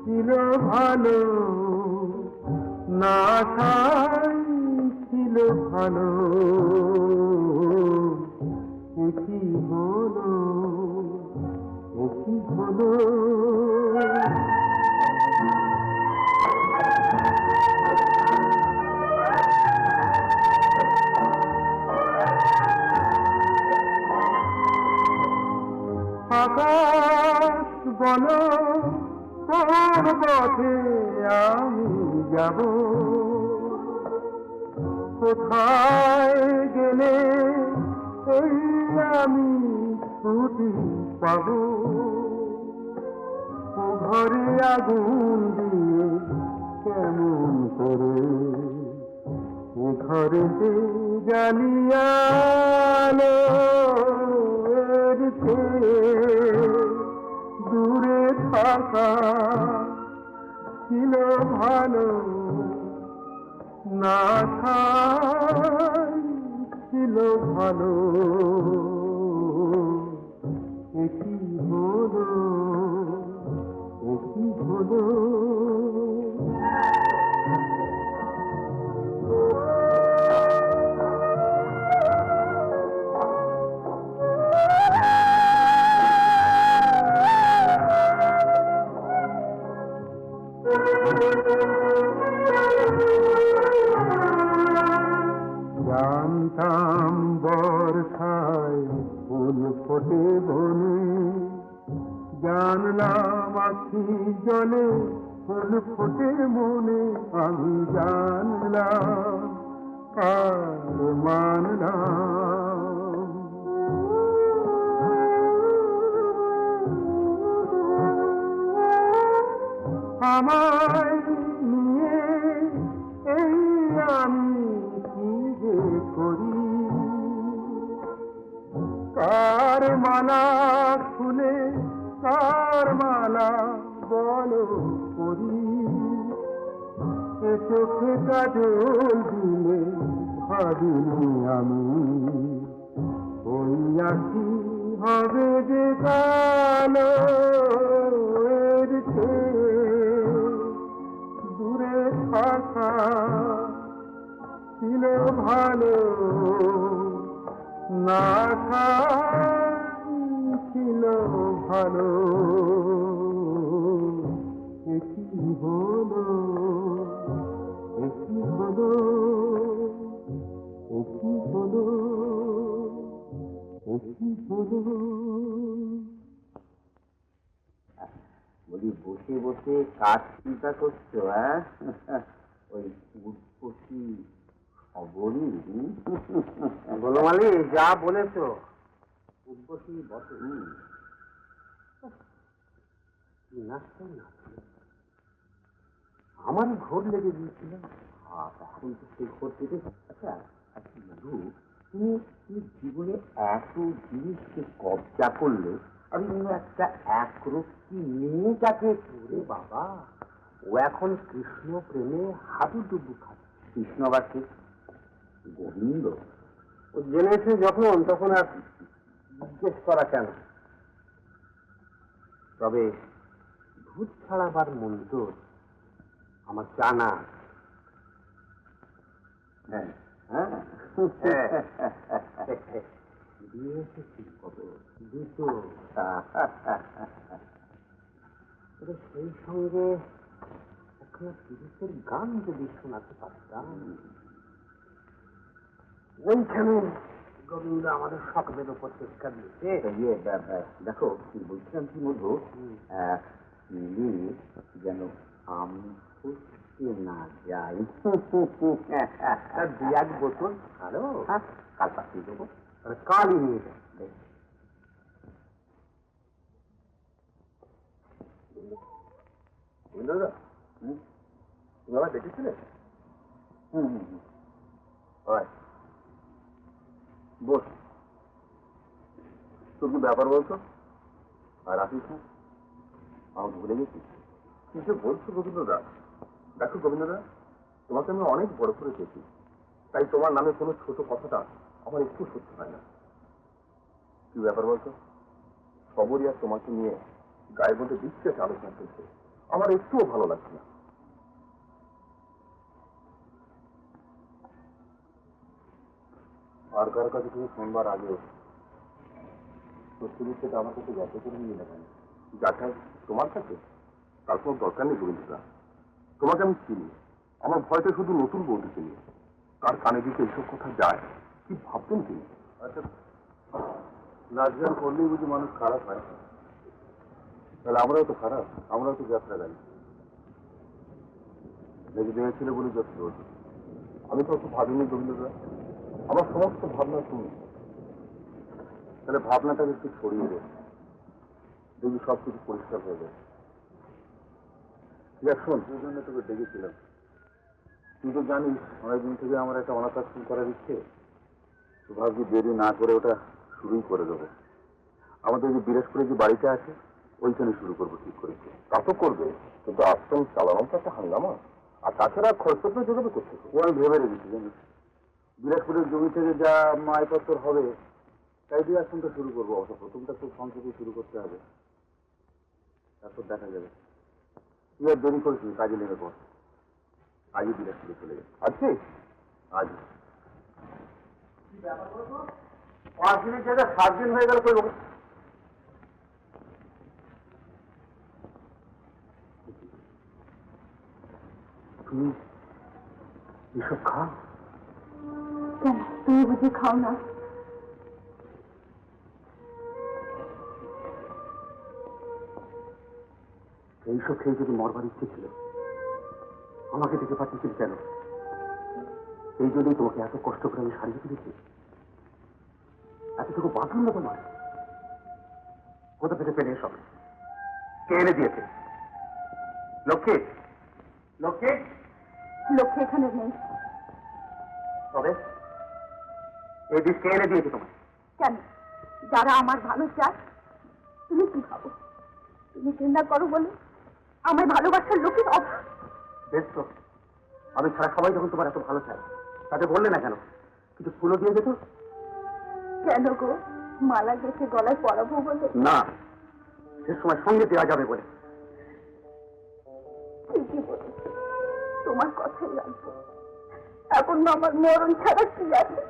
D: ছিল ভালো, না ছিল ভালো। কি হলো, কি হলো? আকাশ বলো কোন পথে আমি যাব, কোথায় গেলে এই আমি ছুটি পাব? ঘরে আগুন দিয়ে কেমন করে ঘরে জ্বালিয়ালো, দূরে থাকা ছিল ভালো, না ছিল ভালো। কি হলো, কি হলো? জানতাম বর্ষায় ফুল ফোটে বনে, জানলাম আখি জলে ফুল ফোটে মনে আমি জানলাম আর মানলাম। আমায় নিয়ে এই আমি কি যে করি, কার মালা খুলে কার মালা বলো করি, এ চোখে কাজল দিলে ভাবিনি আমি ওই আখি হবে যে কালো এর চেয়ে দূরে থাকা ছিল ভালো, না ছিল ভালো। একই হলো একই হলো একই হলো একই হলো।
B: বলি বসে বসে কাজ চিন্তা করছো? হ্যাঁ, ওই উৎপত্তি খবরই
C: বনমালী যা বলেছো
B: উৎপত্তি বসে আমারই ঘোর লেগে গিয়েছিল। এখন তো সেই ঘোর কেটে। আচ্ছা আচ্ছা মধু, তুমি জীবনে এত জিনিসকে কবজা করলে, আমি একটা একরক্ষী মেয়েটাকে ধরে বাবা, ও এখন কৃষ্ণ প্রেমে হাবুডুবু খাচ্ছে। কৃষ্ণ বা কে? গোবিন্দ।
C: ও জেনেছে যখন তখন আর জিজ্ঞেস করা কেন?
B: তবে ভূত ছাড়াবার মন্ত্র আমার জানা। হ্যাঁ হ্যাঁ দিয়ে এসেছি কত দুটো। সেই সঙ্গে একটা তিরিশের গান যদি শোনাতে পারতাম।
C: ওইখানে গোবিন্দ আমাদের সকলের উপর চেষ্টা দিয়েছে।
B: দেখো বলছিলাম কি মধু, যেন আমি ফুসকে না যাই। দু এক বোতল আরো কাল পাঠিয়ে দেবো,
C: কালই নিয়ে যায়।
B: দাদা তুমি আমার দেখেছিলে? বস, তোর কি ব্যাপার বলতো? আর আসিস না, আমাকে ভুলে গেছিস? কি যে বলছো গোবিন্দদা? দেখো গোবিন্দদা, তোমাকে আমি অনেক বড় করে দেখি, তাই তোমার নামে কোনো ছোট কথাটা আমার একটু সহ্য হয় না। কি ব্যাপার বলতো? সবরই আর তোমাকে নিয়ে গায়ের মধ্যে বিশ্বাস আলোচনা চলছে, আমার একটুও ভালো লাগছে না। আর কার কাছে তুমি শুনবার আগেও সত্যি সেটা আমার কাছে যাচাই করে নিয়ে নেবেন। যাচাই তোমার কাছে? তার কোনো দরকার নেই গোবিন্দদা, তোমাকে আমি চিনি। আমার ভয়টা শুধু নতুন বৌদিকে নিয়ে। কার কানে দিতে এইসব কথা যায়, কি ভাবতেন তিনি? আচ্ছা, নাচ গান করলেই বুঝি মানুষ খারাপ হয়? তাহলে আমরাও তো খারাপ, আমরাও তো যাত্রা গাই। দেখে দেখেছিল বলে যত দোষ। আমি তো অত ভাবিনি গোবিন্দদা, আমার সমস্ত ভাবনা তুমি। তাহলে ভাবনাটাকে একটু ছড়িয়ে দেয়, দেখবি সব কিছু পরিষ্কার হয়ে যায়। ঠিক আছে, শোন, সেই জন্য তোকে ডেকেছিলাম। তুই তো জানিস অনেকদিন থেকে আমার একটা অনাথ আশ্রম করার ইচ্ছে। তো ভাবছি দেরি না করে ওটা শুরুই করে দেবো। আমাদের যে বিরাজপুরে যে বাড়িটা আছে ওইখানে শুরু করবো ঠিক করেছি। তা তো করবে, কিন্তু আশ্রম চালানো তো একটা হাঙ্গামা, আর তাছাড়া খরচ তো জোগাবে করতে। ও আমি ভেবে রেখেছি জানিস, বিরাজপুরের জমি থেকে যা মালপত্র হবে তাই দিয়ে আশ্রমটা শুরু করবো। অবশ্য প্রথমটা খুব সংক্ষেপে শুরু করতে হবে, তারপর দেখা যাবে। তুই আর দেরি করেছিস, কাজে লেগে পর। আজই বিরাজপুরে চলে যাবে। আজকে আজ
C: 5 দিনের জায়গায় 7 দিন হয়ে গেল।
B: তুমি এসব খাও?
A: কেন তুমি বুঝি খাও না?
B: এই এইসব খেয়ে যদি মরবার ইচ্ছে ছিল, আমাকে দেখে পাঠিয়েছিল কেন? এই জন্যই তোমাকে এত কষ্ট করে আমি সারিয়ে তুলেছি। এতটুকু বাঁধন না তোমার? কোথা থেকে পেলে এসব? কে এনে দিয়েছে? লক্ষ্মী, লক্ষ্মী,
A: লক্ষ্মী এখানে নেই।
B: তবে এই বিষ কে এনে দিয়েছে তোমার?
A: কেন? যারা আমার ভালো চায়। তুমি কি ভাবো তুমি চিন্তা করো বলে আমার ভালোবাসার লোকের অভাব?
B: বেশ তো, আমি ছাড়া সবাই যখন তোমার এত ভালো চায়, তাতে বললে না কেন? কিছু ফুলও দিয়ে যেত।
A: কেন গো? মালা গেছে গলায় পরাবো বলে?
B: না, সে সময় সঙ্গে দেওয়া যাবে বলে।
A: ঠিকই বলেছ, তোমার কথাই রাখবো। এখন আমার মরণ ছাড়া কি আছে?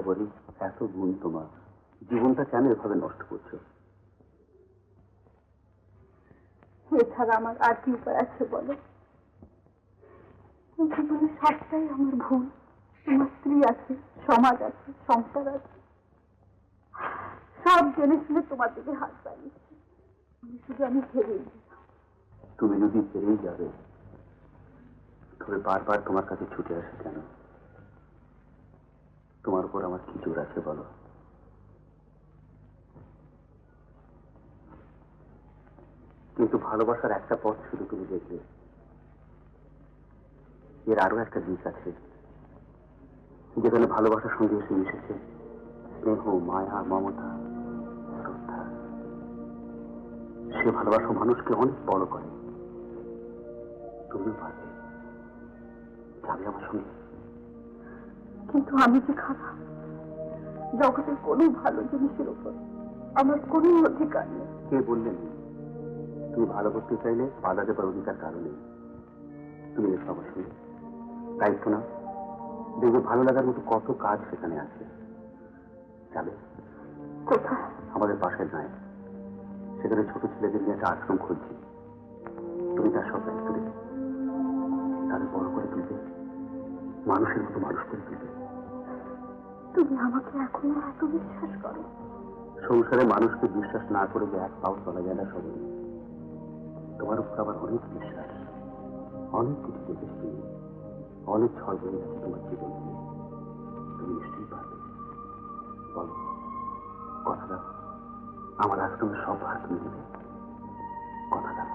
B: খবরই, এত গুণ তোমার, জীবনটা কেন এভাবে নষ্ট করছো?
A: এছাড়া আমার আর কি উপায় আছে বলো? জীবনে সবটাই আমার ভুল। আমার স্ত্রী আছে, সমাজ আছে, সংসার আছে, সব জেনে শুনে তোমার দিকে হাত বাড়িয়েছি। আমি ফেরেই দিলাম।
B: তুমি যদি ফিরেই যাবে, তবে বারবার তোমার কাছে ছুটে আসে কেন? তোমার উপর আমার কি জোর আছে বলো? কিন্তু ভালোবাসার একটা পথ শুধু তুমি দেখলে, এর আরো একটা দিক আছে, যেখানে ভালোবাসার সঙ্গে এসে মিশেছে স্নেহ, মায়া, মমতা, শ্রদ্ধা। সে ভালোবাসা মানুষকে অনেক বড় করে। তুমিও পারবে, যাবে আমার সঙ্গে।
A: কিন্তু আমি যে খারাপ, জগতের কোনো ভালো জিনিসের উপর আমার কোনো অধিকার নেই।
B: কে বললেন? তুমি ভালো করতে চাইলে বাধা দেবার অধিকার কারো নেই। তুমি এসো আমার সঙ্গে, দায়িত্ব না, দেখবে ভালো লাগার মতো কত কাজ সেখানে আছে। যাবে?
A: কোথায়?
B: আমাদের পাশের গায়ে, সেখানে ছোট ছেলেদের নিয়ে একটা আশ্রম খুলছি। তুমি তার সব দায়িত্ব দেবে, তাদের বড় করে তুলবে, মানুষের মতো মানুষ করে তুলবে।
A: তুমি আমাকে এখনো এত বিশ্বাস করো?
B: সংসারে মানুষকে বিশ্বাস না করে যে এক পাও চলা যায় না সবাই। তোমার উপর আবার অনেক বিশ্বাস, অনেক কিছু দেখেছি তুমি, অনেক ঝড় বয়ে গেছে তোমার জীবন দিয়ে। তুমি নিশ্চয়ই পারবে। বলো, কথা দাও, আমার আশ্রমের সব ভার তুমি দেবে, কথা দাও।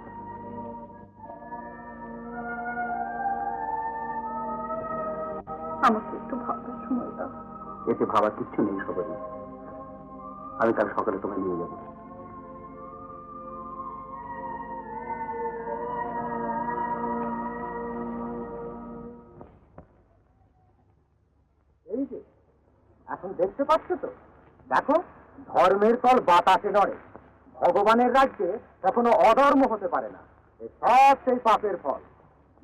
A: আমাকে একটু ভাববার সময় দাও।
B: এতে ভাবার কিচ্ছু নেই সবারই। আমি কাল সকালে তোমায় নিয়ে যাবো।
C: এই যে এখন দেখতে পাচ্ছ তো, দেখো, ধর্মের ফল বাতাসে নড়ে। ভগবানের রাজ্যে কখনো অধর্ম হতে পারে না। এই সব সেই পাপের ফল,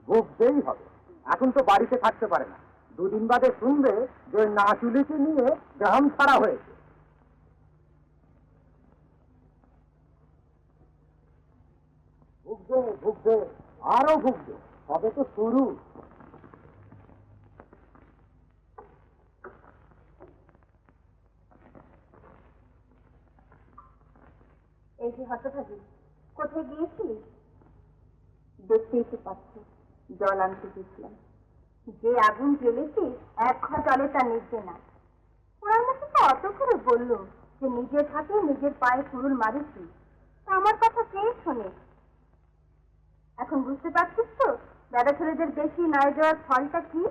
C: ভুগতেই হবে। এখন তো বাড়িতে থাকতে পারে না, দুদিন বাদে শুনবে যে নাচুলিকে নিয়ে গ্রাম ছাড়া হয়েছে। ভুগবে, ভুগবে, আরো ভুগবে, তবে তো শুরু।
A: এই যে হতভাগী, কোথায় গিয়েছিলি? দেখতেই তো পাচ্ছ, জল আনতে গেছিলাম। যে আগুন জ্বেলেছি, এক ঘর জলে তা নিচ্ছে না। ওরা আমাকে তো অত করে বললো যে নিজের হাতে নিজের পায়ে কুড়ুল মারিছি, তা আমার কথা কে শোনে? এখন বুঝতে পারছিস তো দাদা ছেলেদের বেশি নয় যাওয়ার ফলটা কি?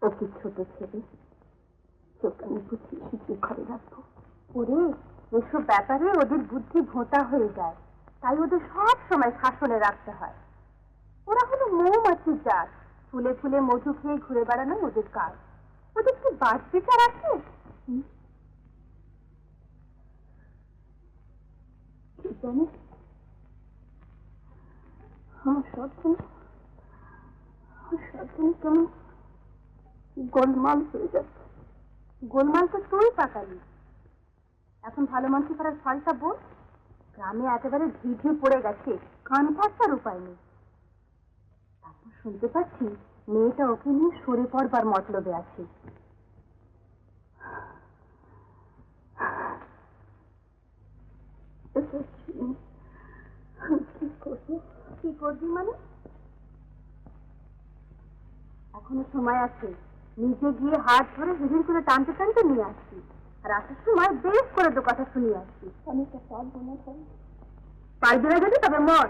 A: ও কি ছোট ছেলে, চোখ আমি বুঝিয়ে সুঝিয়ে ঘরে রাখবো? ওরে, এসব ব্যাপারে ওদের বুদ্ধি ভোঁতা হয়ে যায়, তাই ওদের সব সময় শাসনে রাখতে হয়। ওরা হলো মৌমাছির জাত, ফুলে ফুলে মধু খেয়ে ঘুরে বেড়ানো ওদের কাজ। ওদের কি বাদ বিচার আছে? জানিস, আমার সব কেমন গোলমাল হয়ে যাচ্ছে। গোলমাল তো তুই পাকালি। এখন ভালো মানুষ করার ফলটা বল। গ্রামে একেবারে ঢিঢি পড়ে গেছে, কান থাকবার উপায় নেই। তারপর শুনতে পাচ্ছি মেয়েটা ওকে নিয়ে সরে পড়বার মতলবে আছে। কি করবি মানে? এখনো সময় আছে, নিজে গিয়ে হাত ধরে হিড়ির করে টানতে টানতে নিয়ে আসছি, আর আসার সময় বেশ করে দু কথা শুনিয়ে আসছি। অনেকটা সব মনে হয় পারবি না যদি তবে মর।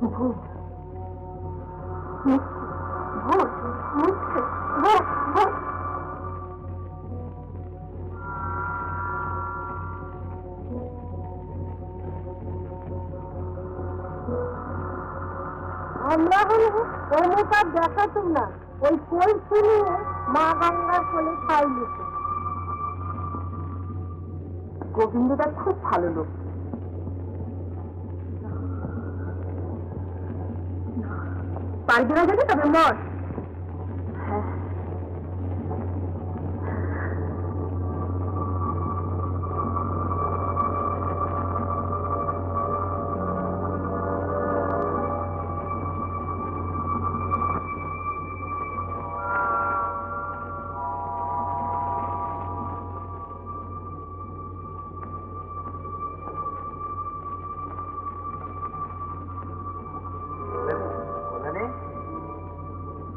A: ভূত ভূত ভূত ভূত ভূত আমরা হলে অমুকার দেখাতুম না, ওই কোল শুনিয়ে মা গঙ্গার কোলে খাই নিত। গোবিন্দটা খুব ভালো লোক। পারবে না যদি তবে মর। হ্যাঁ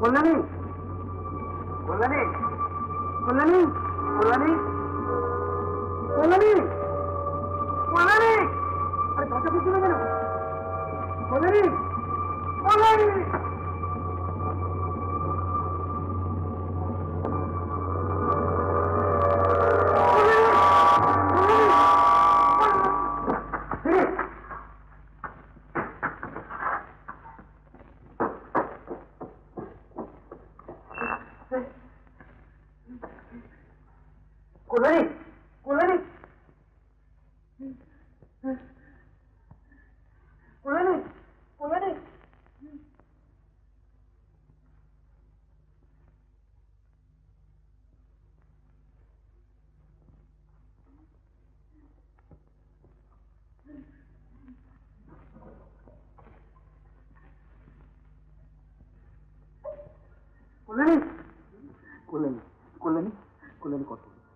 C: কল্যাণী, কল্যাণী, কল্যাণী, কল্যাণী, কল্যাণী, কল্যাণী, আরে ভাষা বুঝতে না কেন? কল্যাণী, কল্যাণী, কল্যাণী, কল্যাণী, কল্যাণী, কল্যাণী, কল্যাণী, কল্যাণী, কল্যাণী, কল্যাণী,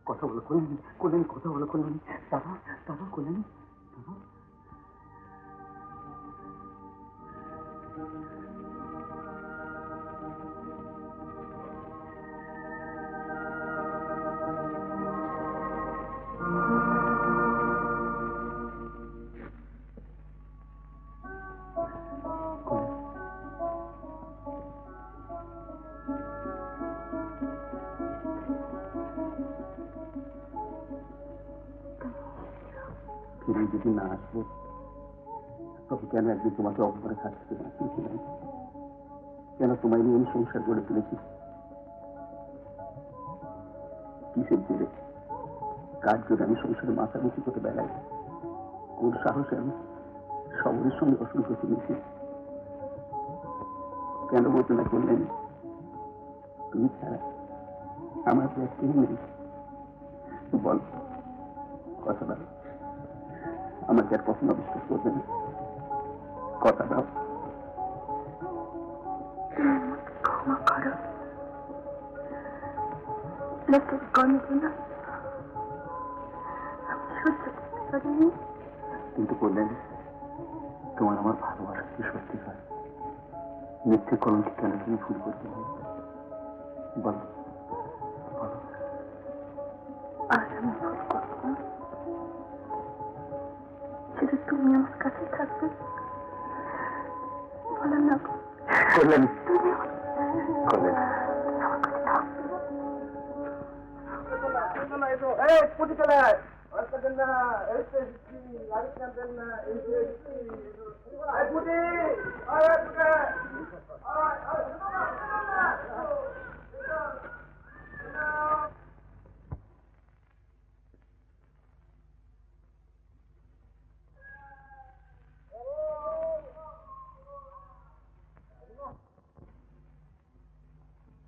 C: কথা বলো কল্যাণী, কল্যাণী, কথা বলো কল্যাণী, দাদা, দাদা, কল্যাণী, দাদা। ফিরে যদি না আসবো তবে কেন একদিন তোমাকে অপরে থাকতে বাঁচিয়েছিলাম? কেন তোমায় নিয়ে আমি সংসার গড়ে তুলেছি? কিসের জেরে কার জন্য আমি সংসারে মাথা মুচি করতে বেড়াই? কোন সাহসে আমি শহরের সঙ্গে অসংখ্য মিশি? কেন বলতে না করলেন তুমি ছাড়া আমার তো কেউ নেই? বল, কথা দাও, আমাকে আর কখনো বিশ্বাস করবে না? কথা দাও।
A: ক্ষমা করো, লোকের গণনা আমি সহ্য করতে পারিনি।
C: কিন্তু করলেন তোমার আমার ভালোবাসা কি সত্যি হয়? মিথ্যে কলঙ্কি কেন তুমি ভুল করতে হবে? বলো, বলো।
A: আর আমি ভুল করবো না, শুধু তুমি আমার কাছে থাকবে। বলো না
C: করলেন,
A: তুমি
C: করলেন।
A: আমার কাছে থাকবে।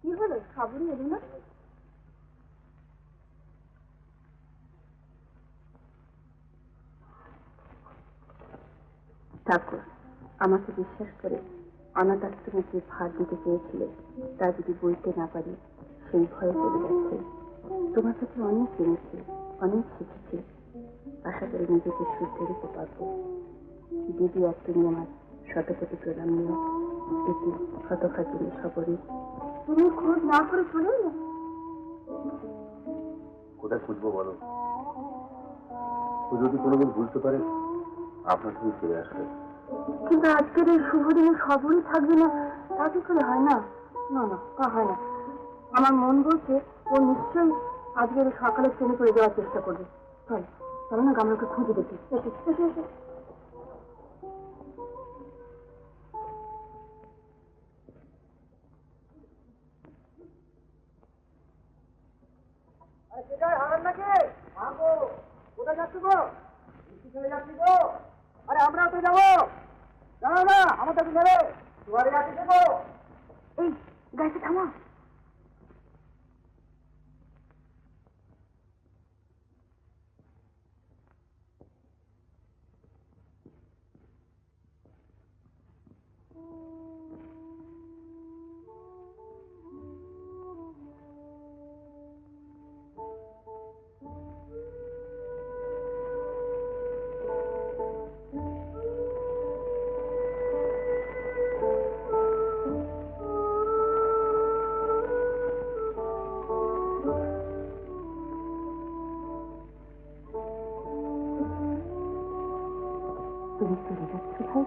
A: কি হলো, খবরই এলো না? ঠাকুর, আমাকে বিশ্বাস করে অনাথ আশ্রমে যে ভার দিতে চেয়েছিলে তা যদি বইতে না পারি সেই ভয়ে চলে যাচ্ছে। তোমার কাছে অনেক জেনেছি, অনেক শিখেছি, আশা করি নিজেকে শুদ্ধ রেখে পারবো। দিদি আর তুমি আমার শতকোটি প্রণাম নিও। এটি শতভাগিনী সবরী। তুমি খোঁজ না করে চলে এলে?
C: কোথায় খুঁজবো বলো? ও যদি কোনোদিন ভুলতে পারে আপনার তুমি ফিরে আসবে।
A: কিন্তু আজকের এই শুভ দিনে সবরই থাকবে না, তা কি করে হয়? না না না, তা হয় না। আমার মন বলছে ও নিশ্চয়ই আজকের এই সকালের ট্রেনে করে যাওয়ার চেষ্টা করবে। চল চলো না, আমরা ওকে খুঁজে দেখি। এসো এসো এসো।
C: কোথায় যাচ্ছ গো? চলে যাচ্ছি গো। আরে আমরাও তো যাবো। জানো না আমাদের নেবে দুয়ারে যাচ্ছি গো।
A: এই গাড়িটা থামা। তুমি চলে যাচ্ছ ভাই?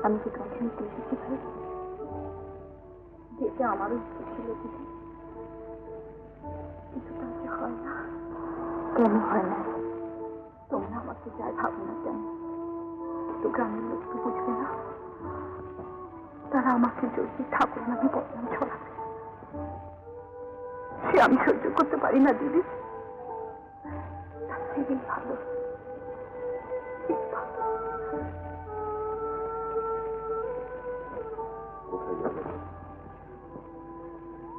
A: আমি কি কাছে নিতে এসেছি ভাই? যেটা আমারও ইচ্ছে ছিল দিদি, কিন্তু তা যে হয় না। কেন হয় না? তোমরা আমাকে যাই ভাবো না কেন, কিন্তু গ্রামের লোক তো বুঝবে না। তারা আমাকে যদি ঠাকুর নামে বদনাম ছড়াবে, সে আমি সহ্য করতে পারি না দিদি। তার থেকে ভালো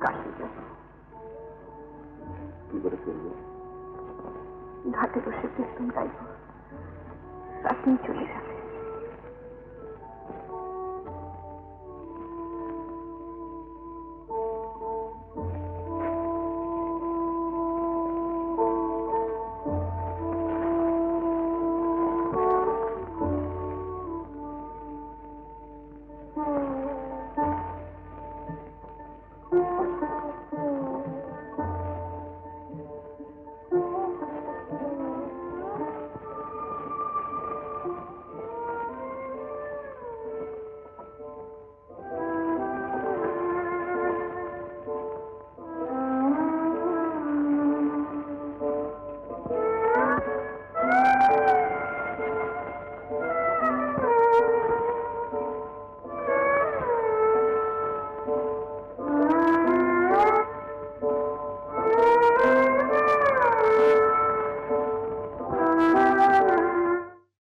A: কাশি যাবে।
B: কি করে চলবে?
A: ঘাটে বসে কীর্তন গাইব, রাতেই চলে যাবে।